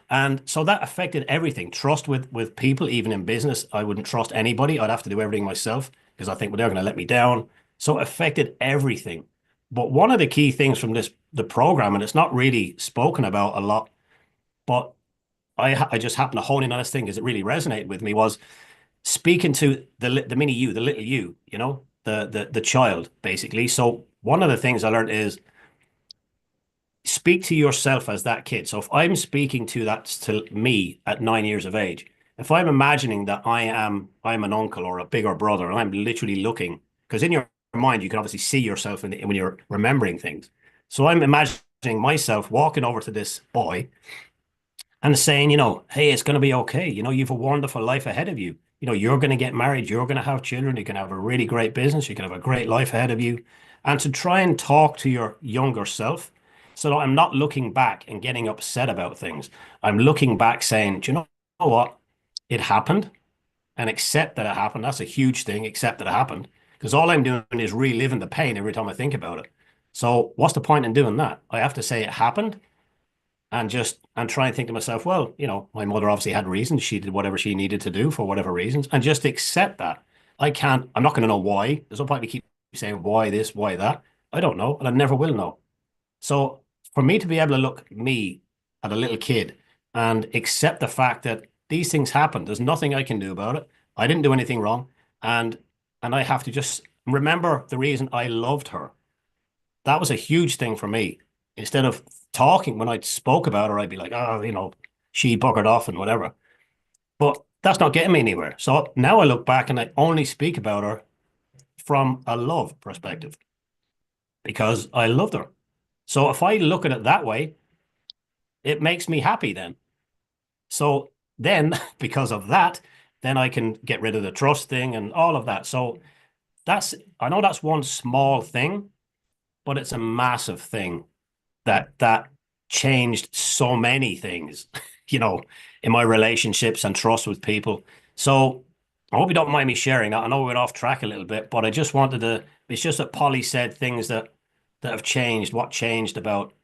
And so that affected everything. Trust with people, even in business. I wouldn't trust anybody. I'd have to do everything myself because I think, well, they're going to let me down. So it affected everything. But one of the key things from the program, and it's not really spoken about a lot, but I just happened to hone in on this thing because it really resonated with me, was speaking to the mini you, the little you, the child, basically. So one of the things I learned is speak to yourself as that kid. So if I'm speaking to me at 9 years of age, if I'm imagining that I'm an uncle or a bigger brother, and I'm literally looking, because in your mind you can obviously see yourself when you're remembering things. So I'm imagining myself walking over to this boy and saying, hey, it's going to be okay. You've a wonderful life ahead of you. You're going to get married. You're going to have children. You can have a really great business. You can have a great life ahead of you. and to try and talk to your younger self so that I'm not looking back and getting upset about things. I'm looking back saying, do you know what? It happened, and accept that it happened. That's a huge thing, accept that it happened, because all I'm doing is reliving the pain every time I think about it. So what's the point in doing that? I have to say it happened and try and think to myself, well, my mother obviously had reasons. She did whatever she needed to do for whatever reasons, and just accept that. I'm not going to know why. There's no point me keep saying why this, why that. I don't know, and I never will know. So for me to be able to look at me at a little kid and accept the fact that these things happen, there's nothing I can do about it. I didn't do anything wrong. And I have to just remember the reason I loved her. That was a huge thing for me. Instead of talking, when I spoke about her, I'd be like, oh, she buggered off and whatever. But that's not getting me anywhere. So now I look back and I only speak about her from a love perspective because I loved her. So if I look at it that way, it makes me happy then. So then, because of that, then I can get rid of the trust thing and all of that. So I know that's one small thing, but it's a massive thing that changed so many things, in my relationships and trust with people. So I hope you don't mind me sharing that. I know we went off track a little bit, but I just wanted to, it's just that Polly said things that have changed, what changed about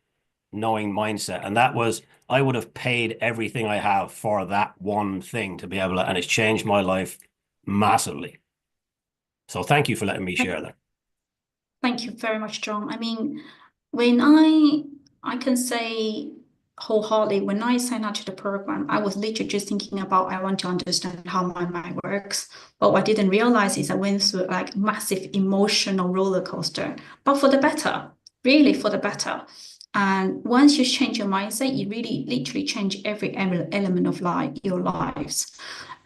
knowing mindset. And that was, I would have paid everything I have for that one thing to be able to, and it's changed my life massively. So thank you for letting me share that. Thank you very much, John. I mean, when I can say wholeheartedly, when I signed up to the program, I was literally just thinking about, I want to understand how my mind works. But what I didn't realize is I went through like massive emotional roller coaster, but for the better, really for the better. And once you change your mindset, you really literally change every element of your lives.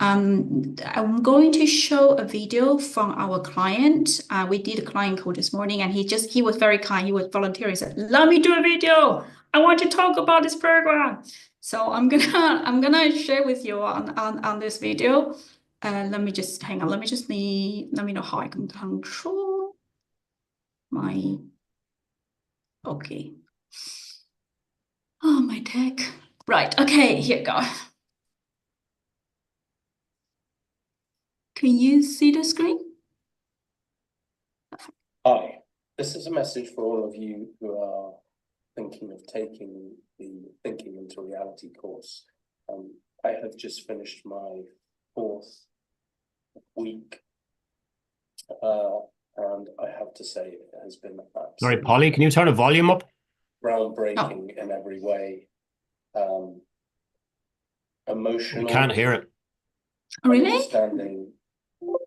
I'm going to show a video from our client. We did a client call this morning, and he was very kind. He was volunteering. He said, "Let me do a video. I want to talk about this program." So I'm gonna share with you on this video. Let me just hang on. Let me know how I can control my. Okay. Oh, my tech. Right. Okay. Here you go. Can you see the screen? Hi, this is a message for all of you who are thinking of taking the Thinking into Reality course. I have just finished my 4th week, and I have to say it has been Sorry, Polly, can you turn the volume up? groundbreaking in every way. Emotional. We can't hear it. Really? Understanding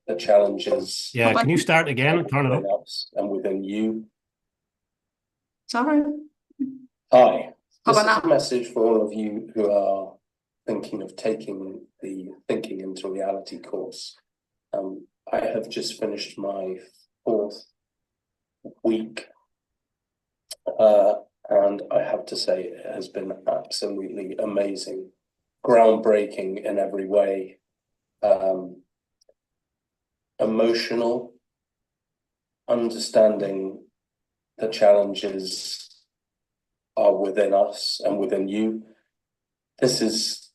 the challenges. Yeah, can you start again and turn it up? And within you. Sorry. Hi, How this is about a message for all of you who are thinking of taking the Thinking into Reality course. I have just finished my 4th week, and I have to say it has been absolutely amazing, groundbreaking in every way, emotional, understanding the challenges are within us and within you. This is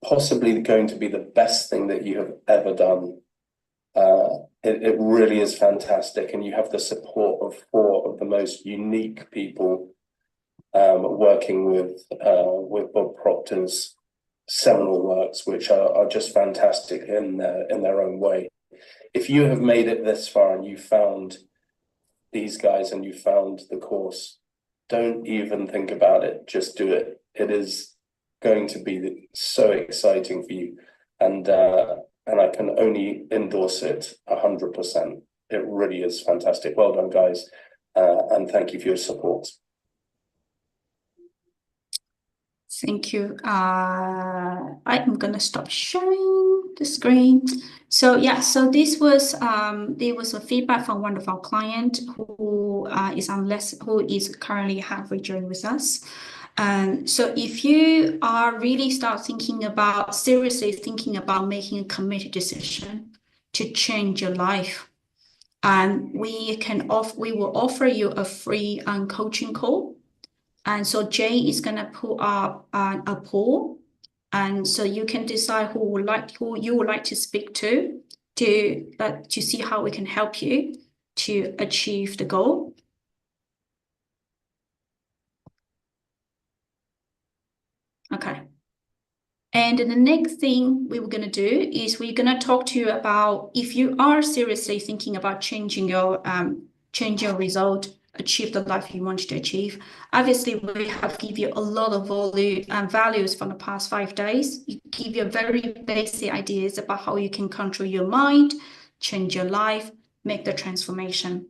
possibly going to be the best thing that you have ever done. It really is fantastic, and you have the support of 4 of the most unique people working with Bob Proctor's seminal works, which are just fantastic in their own way. If you have made it this far and you found these guys and you found the course, don't even think about it, just do it. It is going to be so exciting for you, and I can only endorse it 100%. It really is fantastic. Well done, guys, and thank you for your support. Thank you. I'm gonna stop sharing the screen. So yeah, so this was there was a feedback from one of our clients who is currently halfway journey with us. So if you are really seriously thinking about making a committed decision to change your life, And we will offer you a free coaching call. And so Jaiye is going to put up a poll, and so you can decide who you would like to speak to see how we can help you to achieve the goal. Okay. And the next thing we were going to do is we're going to talk to you about if you are seriously thinking about changing your result, achieve the life you want to achieve. Obviously, we have give you a lot of values from the past 5 days. You give you very basic ideas about how you can control your mind, change your life, make the transformation.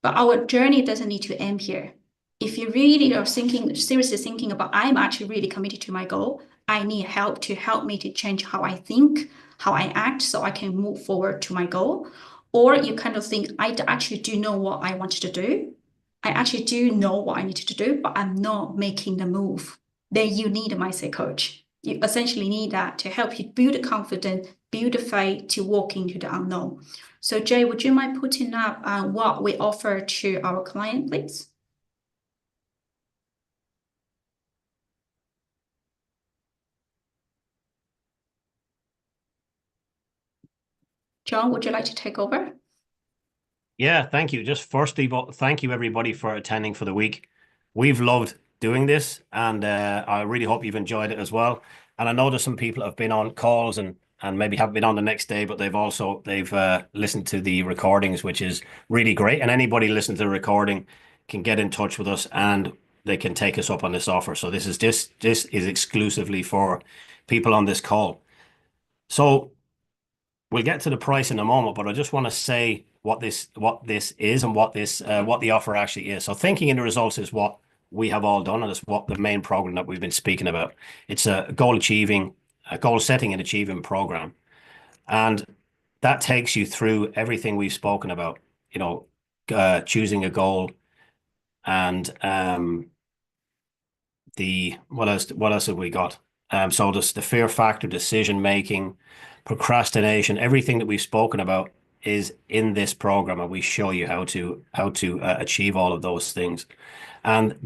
But our journey doesn't need to end here. If you really are seriously thinking about, I'm actually really committed to my goal, I need help to help me to change how I think, how I act, so I can move forward to my goal. Or you kind of think, I actually do know what I wanted to do. I actually do know what I needed to do, but I'm not making the move. Then you need a mindset coach. You essentially need that to help you build the confidence, build the faith to walk into the unknown. So Jaiye, would you mind putting up what we offer to our client, please? John, would you like to take over? Yeah, thank you. Just firstly, thank you everybody for attending for the week. We've loved doing this, and I really hope you've enjoyed it as well. And I know there's some people have been on calls and maybe haven't been on the next day, but they've listened to the recordings, which is really great. And anybody listening to the recording can get in touch with us, and they can take us up on this offer. So this is exclusively for people on this call. So we'll get to the price in a moment, but I just want to say what this is and what the offer actually is. So thinking in the results is what we have all done, and it's what the main program that we've been speaking about. It's a goal setting and achieving program, and that takes you through everything we've spoken about. Choosing a goal, and what else have we got? So this, the fear factor, decision making, procrastination, everything that we've spoken about is in this program, and we show you how to achieve all of those things. And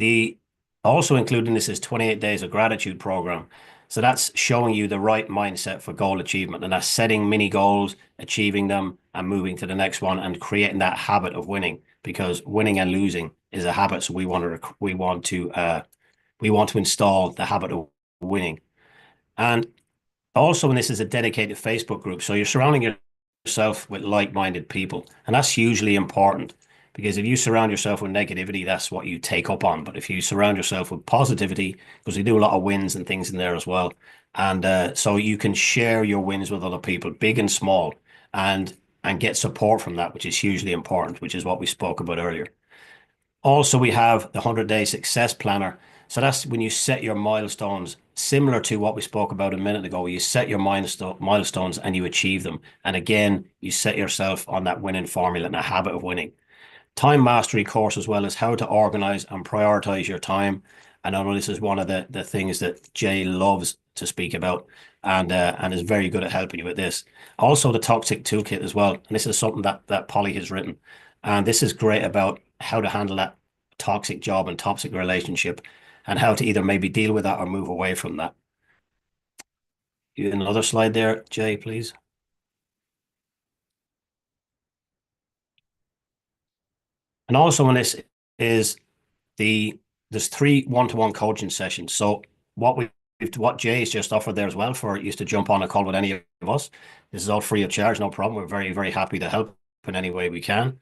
also including this is 28 days of gratitude program. So that's showing you the right mindset for goal achievement, and that's setting mini goals, achieving them, and moving to the next one, and creating that habit of winning, because winning and losing is a habit. So we want to install the habit of winning. And also, and this is a dedicated Facebook group, so you're surrounding yourself with like-minded people, and that's hugely important, because if you surround yourself with negativity, that's what you take up on. But if you surround yourself with positivity, because we do a lot of wins and things in there as well, and so you can share your wins with other people, big and small, and get support from that, which is hugely important, which is what we spoke about earlier. Also, we have the 100-day success planner. So that's when you set your milestones, similar to what we spoke about a minute ago, where you set your milestones and you achieve them. And again, you set yourself on that winning formula and a habit of winning. Time mastery course, as well as how to organize and prioritize your time. And I know this is one of the things that Jaiye loves to speak about, and is very good at helping you with this. Also, the toxic toolkit as well. And this is something that Polly has written. And this is great about how to handle that toxic job and toxic relationship, and how to either maybe deal with that or move away from that. Another slide there, Jaiye, please. And also, in this is there's 3 one-to-one coaching sessions. So what Jaiye has just offered there as well, for you to jump on a call with any of us. This is all free of charge, no problem. We're very, very happy to help in any way we can.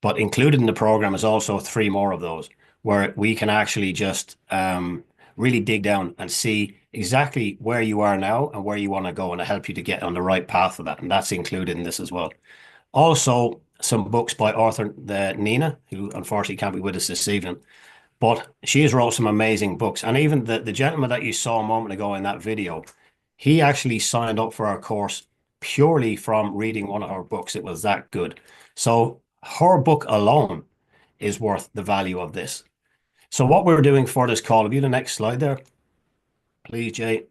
But included in the program is also 3 more of those, where we can actually just really dig down and see exactly where you are now and where you want to go, and to help you to get on the right path for that. And that's included in this as well. Also, some books by author Nina, who unfortunately can't be with us this evening, but she has wrote some amazing books. And even the gentleman that you saw a moment ago in that video, he actually signed up for our course purely from reading one of her books. It was that good. So her book alone is worth the value of this. So what we're doing for this call, if you the next slide there, please, Jaiye.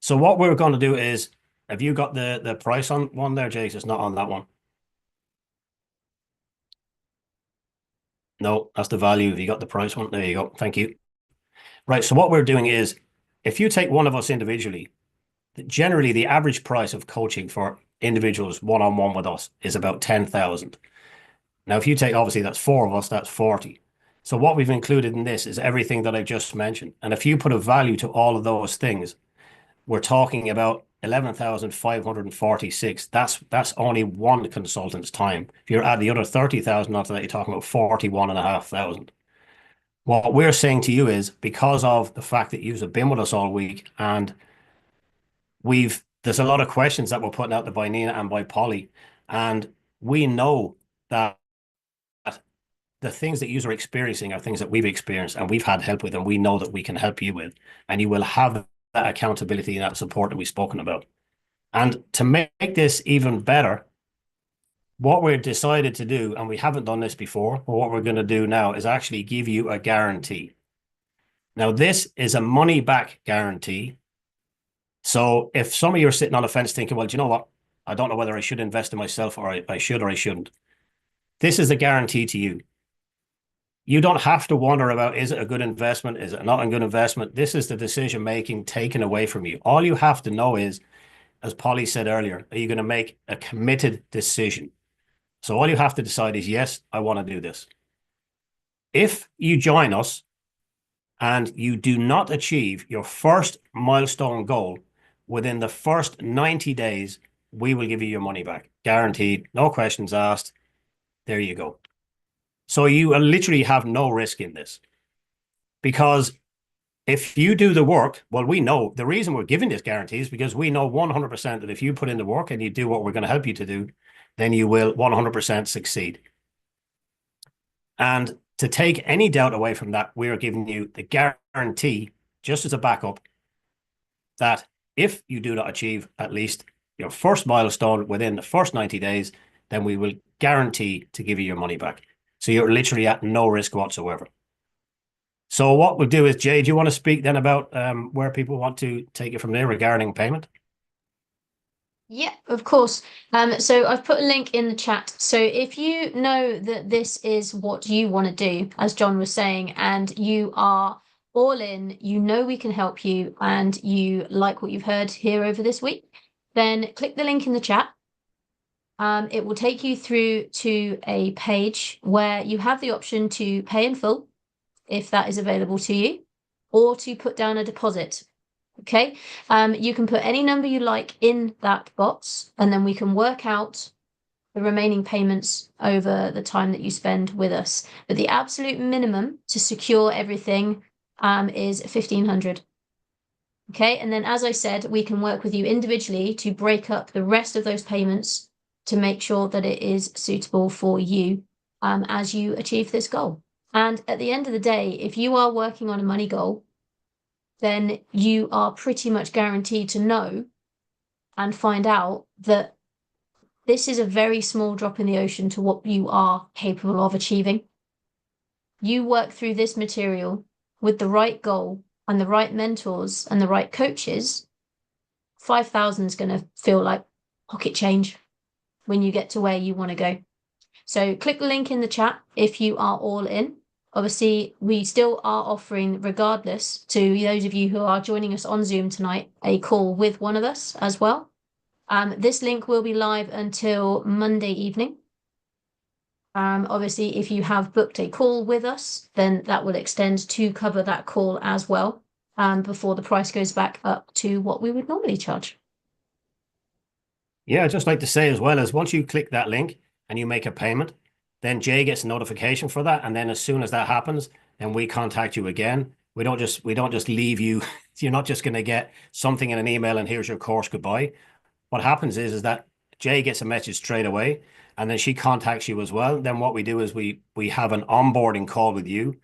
So what we're going to do is, have you got the price on one there, Jaiye? It's not on that one. No, that's the value. If you got the price one, there you go. Thank you. Right. So what we're doing is, if you take one of us individually, generally the average price of coaching for individuals one-on-one with us is about 10,000. Now, if you take, obviously that's four of us, that's 40. So what we've included in this is everything that I just mentioned. And if you put a value to all of those things, we're talking about 11,546. That's only one consultant's time. If you add the other 30,000 onto that, you're talking about 41,500. What we're saying to you is, because of the fact that you've been with us all week, and there's a lot of questions that we're putting out there by Nina and by Polly, and we know that the things that you are experiencing are things that we've experienced and we've had help with, and we know that we can help you with, and you will have that accountability and that support that we've spoken about. And to make this even better, what we've decided to do, and we haven't done this before, but what we're going to do now is actually give you a guarantee. Now, this is a money back guarantee. So if some of you are sitting on the fence thinking, well, do you know what? I don't know whether I should invest in myself, or I should or I shouldn't. This is a guarantee to you. You don't have to wonder about, is it a good investment? Is it not a good investment? This is the decision making taken away from you. All you have to know is, as Polly said earlier, are you going to make a committed decision? So all you have to decide is, yes, I want to do this. If you join us and you do not achieve your first milestone goal within the first 90 days, we will give you your money back. Guaranteed, no questions asked. There you go. So you literally have no risk in this, because if you do the work, well, we know the reason we're giving this guarantee is because we know 100% that if you put in the work and you do what we're going to help you to do, then you will 100% succeed. And to take any doubt away from that, we're giving you the guarantee, just as a backup, that if you do not achieve at least your first milestone within the first 90 days, then we will guarantee to give you your money back. So you're literally at no risk whatsoever. So what we'll do is, Jay, do you want to speak then about where people want to take it from there regarding payment? Yeah, of course. So I've put a link in the chat. So if you know that this is what you want to do, as John was saying, and you are all in, you know we can help you, and you like what you've heard here over this week, then click the link in the chat. It will take you through to a page where you have the option to pay in full, if that is available to you, or to put down a deposit. Okay, you can put any number you like in that box, and then we can work out the remaining payments over the time that you spend with us. But the absolute minimum to secure everything is 1,500. Okay, and then as I said, we can work with you individually to break up the rest of those payments to make sure that it is suitable for you as you achieve this goal. And at the end of the day, if you are working on a money goal, then you are pretty much guaranteed to know and find out that this is a very small drop in the ocean to what you are capable of achieving. You work through this material with the right goal and the right mentors and the right coaches, 5,000 is going to feel like pocket change when you get to where you want to go. So click the link in the chat if you are all in. Obviously, we still are offering, regardless, to those of you who are joining us on Zoom tonight, a call with one of us as well. This link will be live until Monday evening. Obviously, if you have booked a call with us, then that will extend to cover that call as well, before the price goes back up to what we would normally charge. Yeah, I'd just like to say as well, as once you click that link and you make a payment, then Jay gets a notification for that. And then as soon as that happens, then we contact you again. We don't just leave you. You're not just going to get something in an email and here's your course, goodbye. What happens is that Jay gets a message straight away, and then she contacts you as well. Then what we do is we have an onboarding call with you,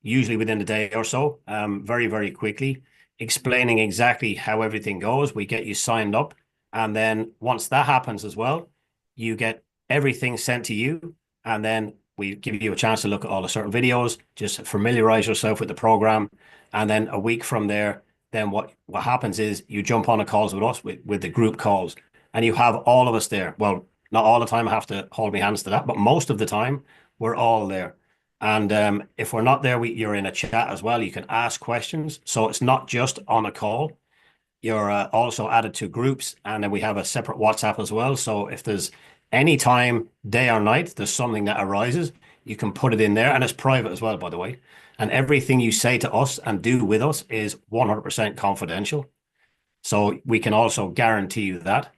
usually within a day or so, very, very quickly, explaining exactly how everything goes. We get you signed up. And then once that happens as well, you get everything sent to you. And then we give you a chance to look at all the certain videos, just familiarize yourself with the program. And then a week from there, then what happens is you jump on a calls with us, with the group calls, and you have all of us there. Well, not all the time, I have to hold my hands to that, but most of the time we're all there. And if we're not there, you're in a chat as well. You can ask questions. So it's not just on a call. You're also added to groups, and then we have a separate WhatsApp as well. So if there's any time, day or night, there's something that arises, you can put it in there, and it's private as well, by the way. And everything you say to us and do with us is 100% confidential. So we can also guarantee you that.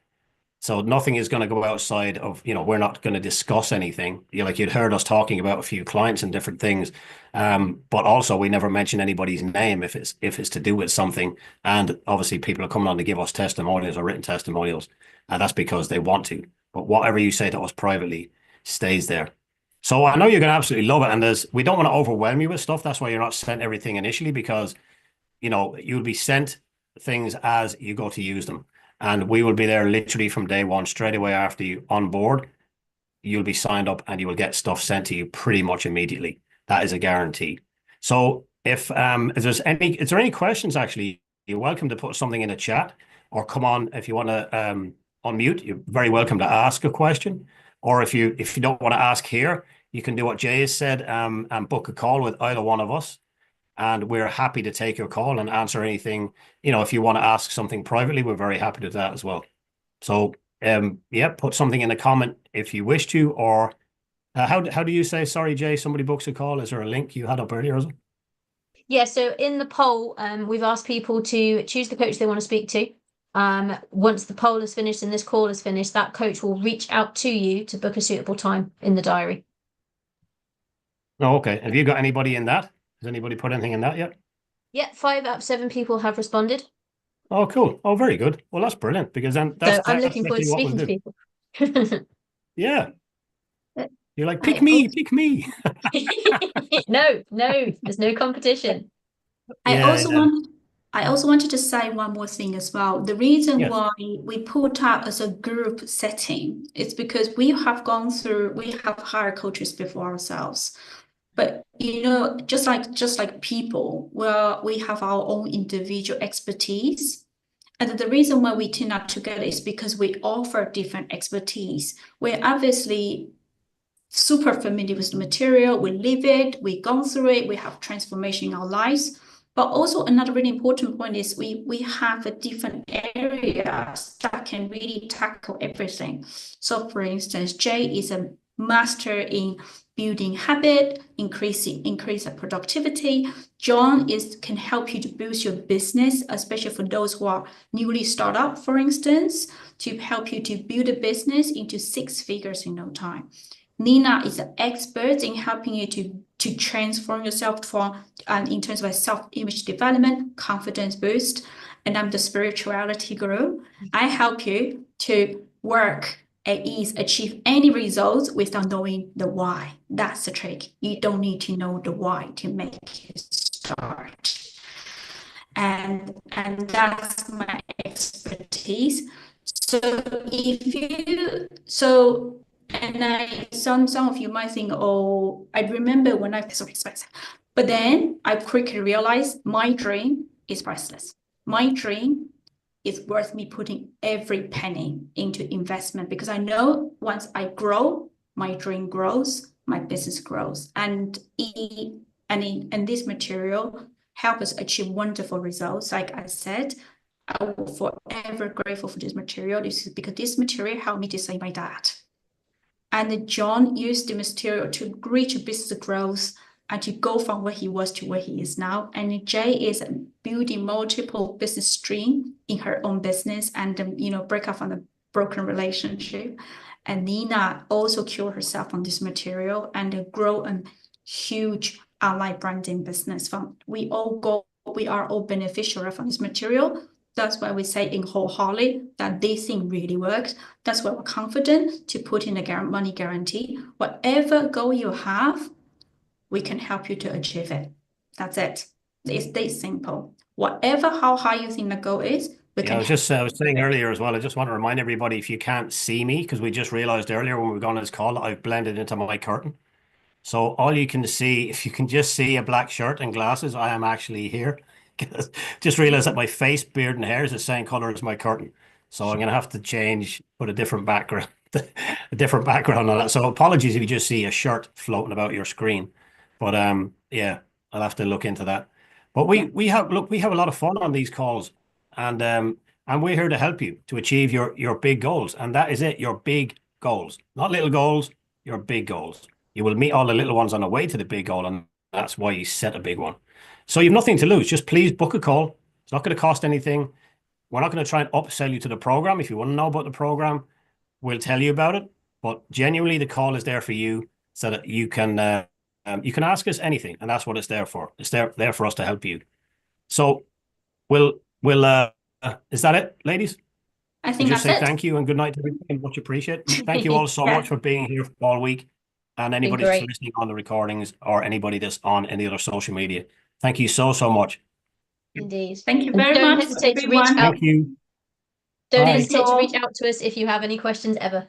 So nothing is going to go outside of, we're not going to discuss anything. You'd heard us talking about a few clients and different things. But also we never mention anybody's name if it's to do with something. And obviously people are coming on to give us testimonials or written testimonials. And that's because they want to. But whatever you say to us privately stays there. So I know you're going to absolutely love it. And we don't want to overwhelm you with stuff. That's why you're not sent everything initially, because, you'll be sent things as you go to use them. And we will be there literally from day one, straight away after you on board. You'll be signed up and you will get stuff sent to you pretty much immediately. That is a guarantee. So if is there any questions, actually, you're welcome to put something in the chat, or come on, if you want to unmute, you're very welcome to ask a question. Or if you don't want to ask here, you can do what Jay has said, and book a call with either one of us. And we're happy to take your call and answer anything. If you want to ask something privately, we're very happy to do that as well. So, yeah, put something in the comment if you wish to, or how do you say, sorry, Jay, somebody books a call? Is there a link you had up earlier? Is it? Yeah, so in the poll, we've asked people to choose the coach they want to speak to. Once the poll is finished and this call is finished, that coach will reach out to you to book a suitable time in the diary. Oh, okay. Have you got anybody in that? Has anybody put anything in that yet? Yeah, 5 out of 7 people have responded. Oh, cool. Oh, very good. Well, that's brilliant, because then I'm looking forward to speaking to people. Yeah. You're like, pick me. No, there's no competition. I also wanted to say one more thing as well. The reason why we put out as a group setting is because we have hired coaches before ourselves. But just like people, we have our own individual expertise. And the reason why we team up together is because we offer different expertise. We're obviously super familiar with the material, we live it, we've gone through it, we have transformation in our lives. But also another really important point is we have a different areas that can really tackle everything. So for instance, Jay is a master in building habit, increase the productivity. John can help you to boost your business, especially for those who are newly start up, for instance, to help you to build a business into 6 figures in no time. Nina is an expert in helping you to transform yourself in terms of self-image development, confidence boost, and I'm the spirituality guru. I help you to work at ease, achieve any results without knowing the why. That's the trick. You don't need to know the why to make you start. And that's my expertise. Some of you might think, oh, I remember when I was so expensive. But then I quickly realized my dream is priceless. My dream is worth me putting every penny into investment, because I know once I grow, my dream grows, my business grows. And this material help us achieve wonderful results. Like I said, I will forever grateful for this material. This is because this material helped me to save my dad. And John used the material to reach business growth and to go from where he was to where he is now. And Jay is building multiple business stream in her own business and break up from a broken relationship. And Nina also cured herself on this material and grow a huge online branding business. We are all beneficiary from this material. That's why we say in wholeheartedly that this thing really works. That's why we're confident to put in a money guarantee. Whatever goal you have, we can help you to achieve it. That's it. It's this simple. How high you think the goal is, I was saying earlier as well, I just want to remind everybody, if you can't see me, because we just realized earlier when we got on this call, I've blended into my curtain. So all you can see, if you can just see a black shirt and glasses, I am actually here. Just realized that my face, beard, and hair is the same color as my curtain. So I'm going to have to put a different background, on that. So apologies if you just see a shirt floating about your screen. But yeah, I'll have to look into that. But we have a lot of fun on these calls, and we're here to help you to achieve your big goals, and that is it, your big goals, not little goals, your big goals. You will meet all the little ones on the way to the big goal, and that's why you set a big one. So you've nothing to lose. Just please book a call. It's not going to cost anything. We're not going to try and upsell you to the program. If you want to know about the program, we'll tell you about it. But genuinely, the call is there for you so that you can ask us anything, and that's what it's there for. It's there for us to help you. So we'll is that it, ladies? I think just that's say it. thank you and good night to everyone. Much appreciate. Thank you all so much for being here all week, and anybody that's listening on the recordings or anybody that's on any other social media. Thank you so much. Indeed. Thank you very Don't much, hesitate to everyone. reach out. Thank you. Don't Bye. hesitate to Thank you reach out to us if you have any questions ever.